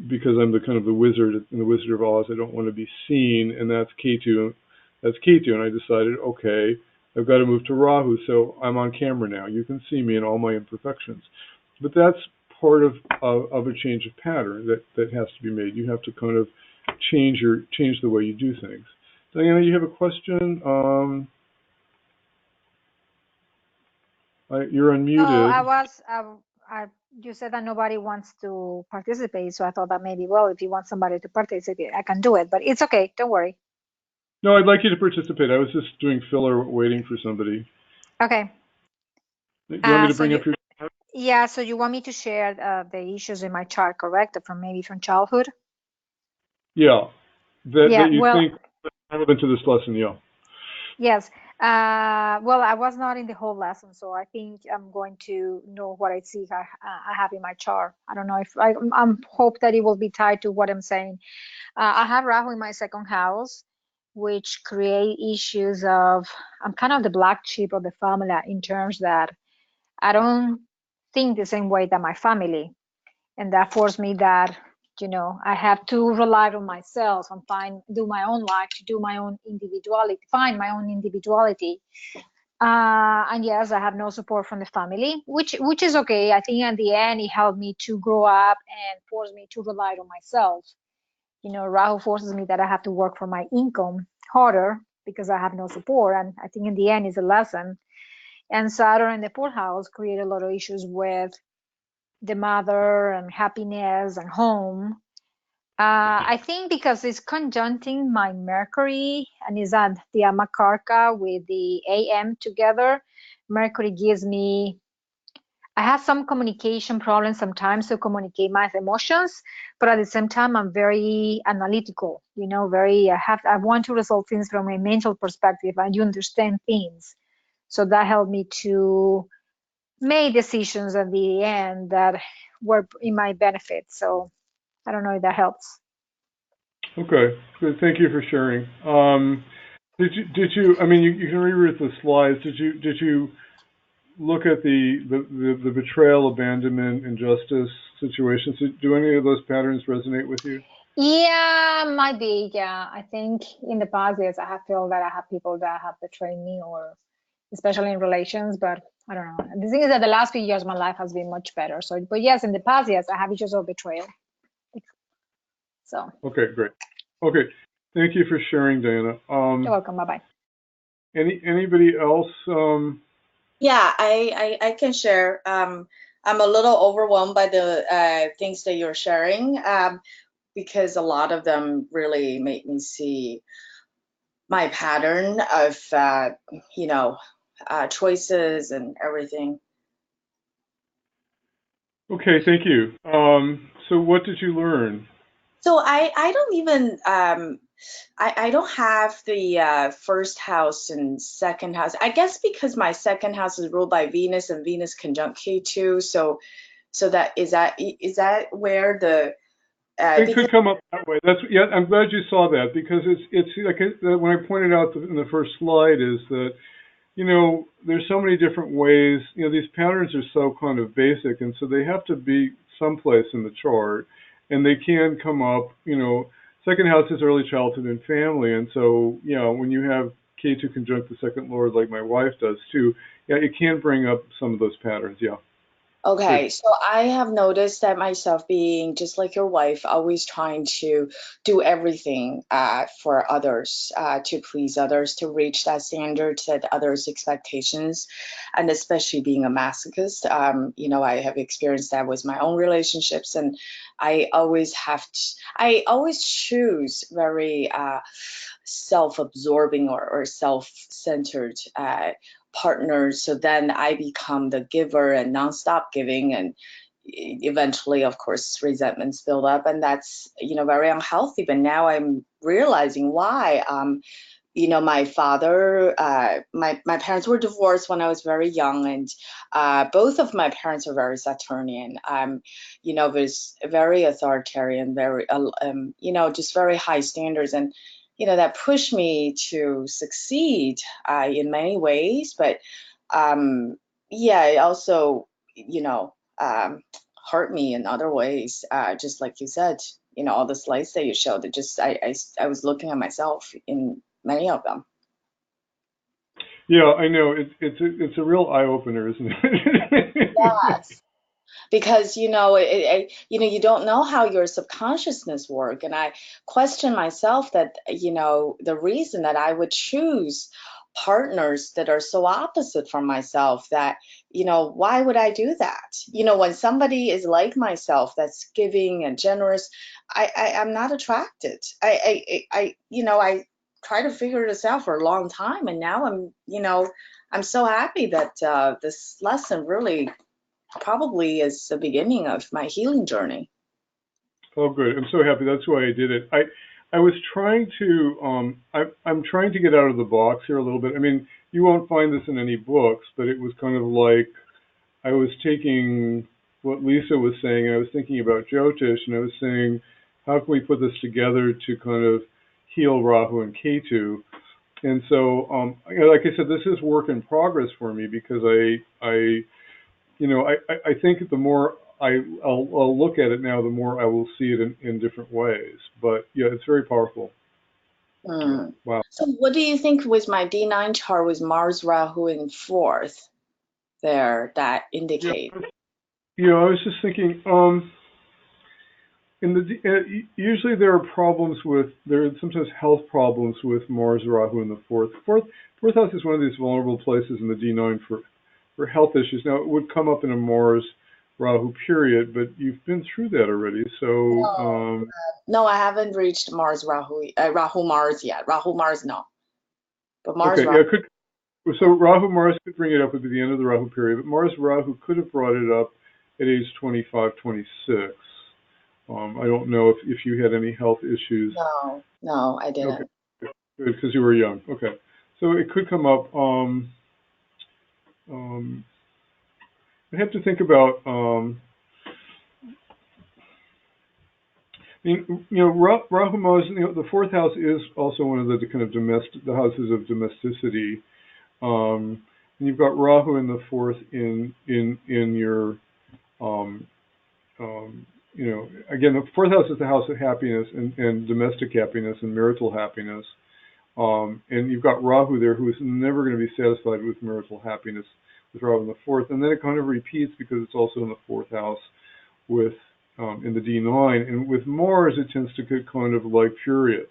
Speaker 2: because I'm the kind of the wizard in the Wizard of Oz. I don't want to be seen, and that's Ketu. And I decided, okay, I've got to move to Rahu, so I'm on camera now. You can see me in all my imperfections. But that's part of a change of pattern that has to be made. You have to kind of change the way you do things. Diana, you have a question? You're unmuted.
Speaker 3: Oh, you said that nobody wants to participate, so I thought that maybe, well, if you want somebody to participate, I can do it, but it's okay. Don't worry.
Speaker 2: No, I'd like you to participate. I was just doing filler, waiting for somebody.
Speaker 3: Okay.
Speaker 2: Do you want me to bring up your?
Speaker 3: Yeah. So you want me to share the issues in my chart, correct? From childhood.
Speaker 2: Yeah. That you
Speaker 3: well,
Speaker 2: think relevant to this lesson? Yeah.
Speaker 3: Yes. Well, I was not in the whole lesson, so I think I'm going to know what I see I have in my chart. I don't know if I'm hope that it will be tied to what I'm saying. I have Rahu in my second house, which create issues of I'm kind of the black sheep of the family in terms that I don't think the same way that my family, and that forced me that I have to rely on myself and do my own life, to do my own individuality, find my own individuality. And yes, I have no support from the family, which is okay. I think at the end it helped me to grow up and forced me to rely on myself. Rahu forces me that I have to work for my income harder because I have no support, and I think in the end it's a lesson. And Saturn in the fourth house create a lot of issues with the mother and happiness and home. I think because it's conjuncting my Mercury and is at the Amakarka with the AM together. Mercury gives me, I have some communication problems sometimes to communicate my emotions, but at the same time, I'm very analytical, I want to resolve things from a mental perspective and you understand things. So that helped me to make decisions at the end that were in my benefit. So I don't know if that helps.
Speaker 2: Okay. Good. Thank you for sharing. Did you? I mean, you can reread the slides. Did you look at the betrayal, abandonment, injustice situations? Do any of those patterns resonate with you?
Speaker 3: Yeah, might be. Yeah, I think in the past years I have felt that I have people that have betrayed me, or especially in relations. But I don't know. The thing is that the last few years my life has been much better. So, but yes, in the past years I have issues of betrayal. So.
Speaker 2: Okay, great. Okay, thank you for sharing, Diana.
Speaker 3: You're welcome. Bye bye.
Speaker 2: Anybody else?
Speaker 1: Yeah, I can share. I'm a little overwhelmed by the things that you're sharing, because a lot of them really make me see my pattern of, you know, choices and everything.
Speaker 2: Okay, thank you. So what did you learn?
Speaker 1: So I don't even I don't have the first house and second house. I guess because my second house is ruled by Venus and Venus conjunct Ketu, so that where the
Speaker 2: It
Speaker 1: because
Speaker 2: could come up that way. That's yeah. I'm glad you saw that because it's like when I pointed out in the first slide is that there's so many different ways. These patterns are so kind of basic, and so they have to be someplace in the chart, and they can come up. Second house is early childhood and family, and so when you have K2 conjunct the second lord, like my wife does too, yeah, it can bring up some of those patterns. Yeah, good.
Speaker 1: Okay, so I have noticed that myself being just like your wife, always trying to do everything for others, to please others, to reach that standard, set others' expectations, and especially being a masochist. I have experienced that with my own relationships, and I always choose very self-absorbing or self-centered partners. So then I become the giver and nonstop giving, and eventually, of course, resentments build up, and that's very unhealthy. But now I'm realizing why. My father, my parents were divorced when I was very young, and both of my parents are very Saturnian. Was very authoritarian, very, just very high standards, and that pushed me to succeed in many ways. But yeah, it also, hurt me in other ways. Just like you said, all the slides that you showed, it just, I was looking at myself in many of them.
Speaker 2: Yeah, I know. It's a real eye opener, isn't it?
Speaker 1: Yes. Because you don't know how your subconsciousness work, and I question myself that the reason that I would choose partners that are so opposite from myself, that why would I do that? When somebody is like myself, that's giving and generous, I'm not attracted. I try to figure this out for a long time, and now I'm so happy that this lesson really probably is the beginning of my healing journey.
Speaker 2: Oh, good. I'm so happy. That's why I did it. I was trying to I'm trying to get out of the box here a little bit. I mean, you won't find this in any books, but it was kind of like I was taking what Lisa was saying, and I was thinking about Jyotish, and I was saying, how can we put this together to kind of heal Rahu and Ketu? And so, like I said, this is work in progress for me because I think the more I'll look at it now, the more I will see it in different ways. But yeah, it's very powerful.
Speaker 1: Hmm.
Speaker 2: Wow.
Speaker 1: So what do you think with my D9 chart with Mars Rahu in fourth there that
Speaker 2: Yeah,
Speaker 1: indicate?
Speaker 2: I was just thinking. Usually there are sometimes health problems with Mars Rahu in the fourth house is one of these vulnerable places in the D9 for health issues. Now it would come up in a Mars Rahu period, but you've been through that already. So
Speaker 1: No, no, I haven't reached Mars Rahu, Rahu Mars yet. Rahu Mars, no, but Mars
Speaker 2: okay,
Speaker 1: Rahu.
Speaker 2: yeah, so Rahu Mars could bring it up at the end of the Rahu period, but Mars Rahu could have brought it up at age 25, 26. I don't know if you had any health issues.
Speaker 1: No, no, I
Speaker 2: Okay,
Speaker 1: didn't.
Speaker 2: good, because you were young. Okay, so it could come up. Um, I have to think about. Rahu Mars. The fourth house is also one of the kind of the houses of domesticity. And you've got Rahu in the fourth in your um, again, the fourth house is the house of happiness and domestic happiness and marital happiness. And you've got Rahu there, who is never going to be satisfied with marital happiness with Rahu in the fourth. And then it kind of repeats because it's also in the fourth house with in the D9. And with Mars, it tends to get kind of like furious.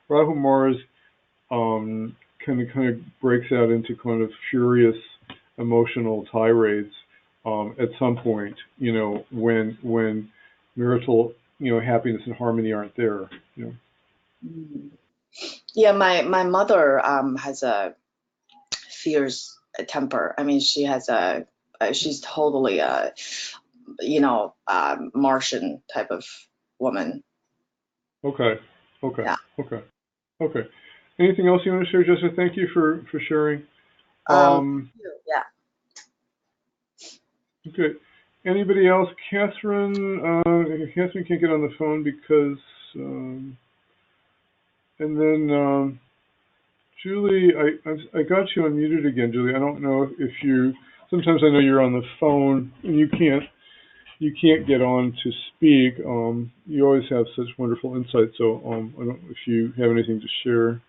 Speaker 2: Rahu Mars kind of breaks out into kind of furious emotional tirades at some point. When marital happiness and harmony aren't there.
Speaker 1: Mm. Yeah, my mother has a fierce temper. I mean, she's totally a Martian type of woman.
Speaker 2: Okay. Okay.
Speaker 1: Yeah.
Speaker 2: Okay. Okay. Anything else you want to share, Jessica? Thank you for sharing.
Speaker 1: Thank
Speaker 2: Um,
Speaker 1: you. Yeah.
Speaker 2: okay. Anybody else? Catherine. Catherine can't get on the phone because. And then Julie, I got you unmuted again, Julie. I don't know if you. Sometimes I know you're on the phone and you can't get on to speak. You always have such wonderful insight. So I don't know if you have anything to share.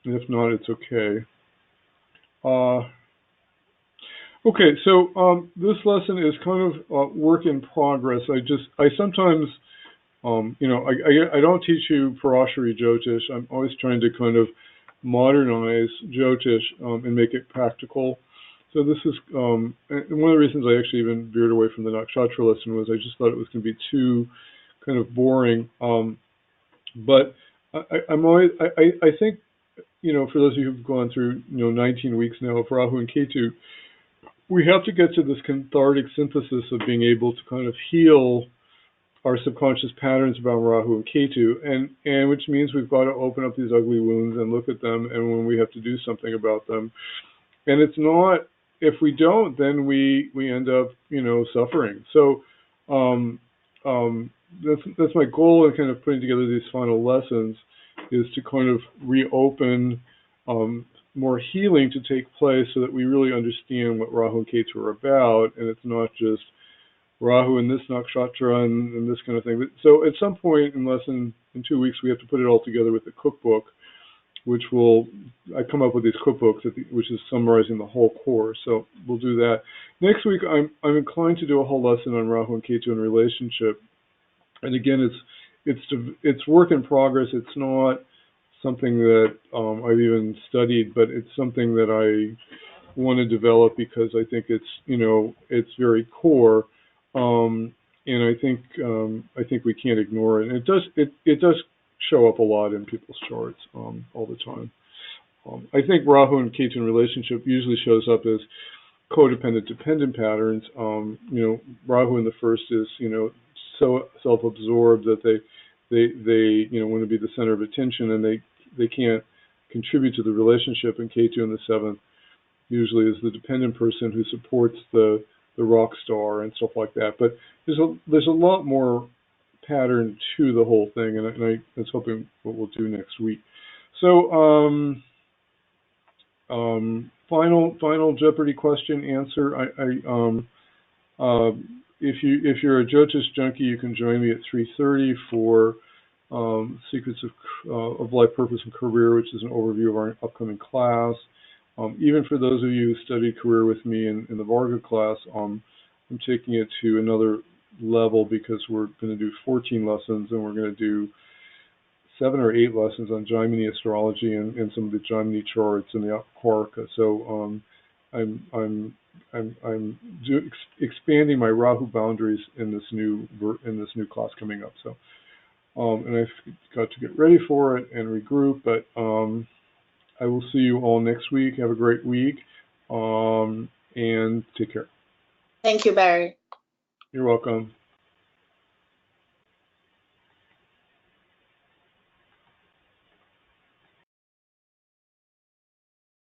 Speaker 2: And if not, it's okay. Uh, okay, so this lesson is kind of work in progress. I sometimes, I don't teach you Parashari Jyotish. I'm always trying to kind of modernize Jyotish and make it practical. So this is, and one of the reasons I actually even veered away from the Nakshatra lesson was I just thought it was going to be too kind of boring. But I'm always, I think, for those of you who've gone through, 19 weeks now of Rahu and Ketu, we have to get to this cathartic synthesis of being able to kind of heal our subconscious patterns about Rahu and Ketu, and which means we've got to open up these ugly wounds and look at them, and when we have to do something about them. And it's not, if we don't, then we end up, suffering. So that's my goal in kind of putting together these final lessons, is to kind of reopen more healing to take place so that we really understand what Rahu and Ketu are about, and it's not just Rahu and this nakshatra and this kind of thing. So at some point in 2 weeks, we have to put it all together with the cookbook, which I come up with these cookbooks, which is summarizing the whole course. So we'll do that. Next week, I'm inclined to do a whole lesson on Rahu and Ketu and relationship. And again, it's work in progress. It's not something that I've even studied, but it's something that I want to develop because I think it's very core, and I think we can't ignore it. And it does show up a lot in people's charts all the time. I think Rahu and Ketu relationship usually shows up as codependent dependent patterns. Rahu in the first is so self-absorbed that they want to be the center of attention, and they can't contribute to the relationship. And Ketu in the seventh usually is the dependent person who supports the rock star and stuff like that. But there's a lot more pattern to the whole thing, and I was hoping what we'll do next week. So final Jeopardy question answer. If you're a Jyotish junkie, you can join me at 3:30 for Secrets of Life, Purpose, and Career, which is an overview of our upcoming class. Even for those of you who studied career with me in the Varga class, I'm taking it to another level because we're going to do 14 lessons, and we're going to do 7 or 8 lessons on Jaimini astrology and some of the Jaimini charts and the Akarka. So I'm expanding my Rahu boundaries in this new class coming up. So and I've got to get ready for it and regroup, but I will see you all next week. Have a great week, and take care.
Speaker 1: Thank you, Barry.
Speaker 2: You're welcome.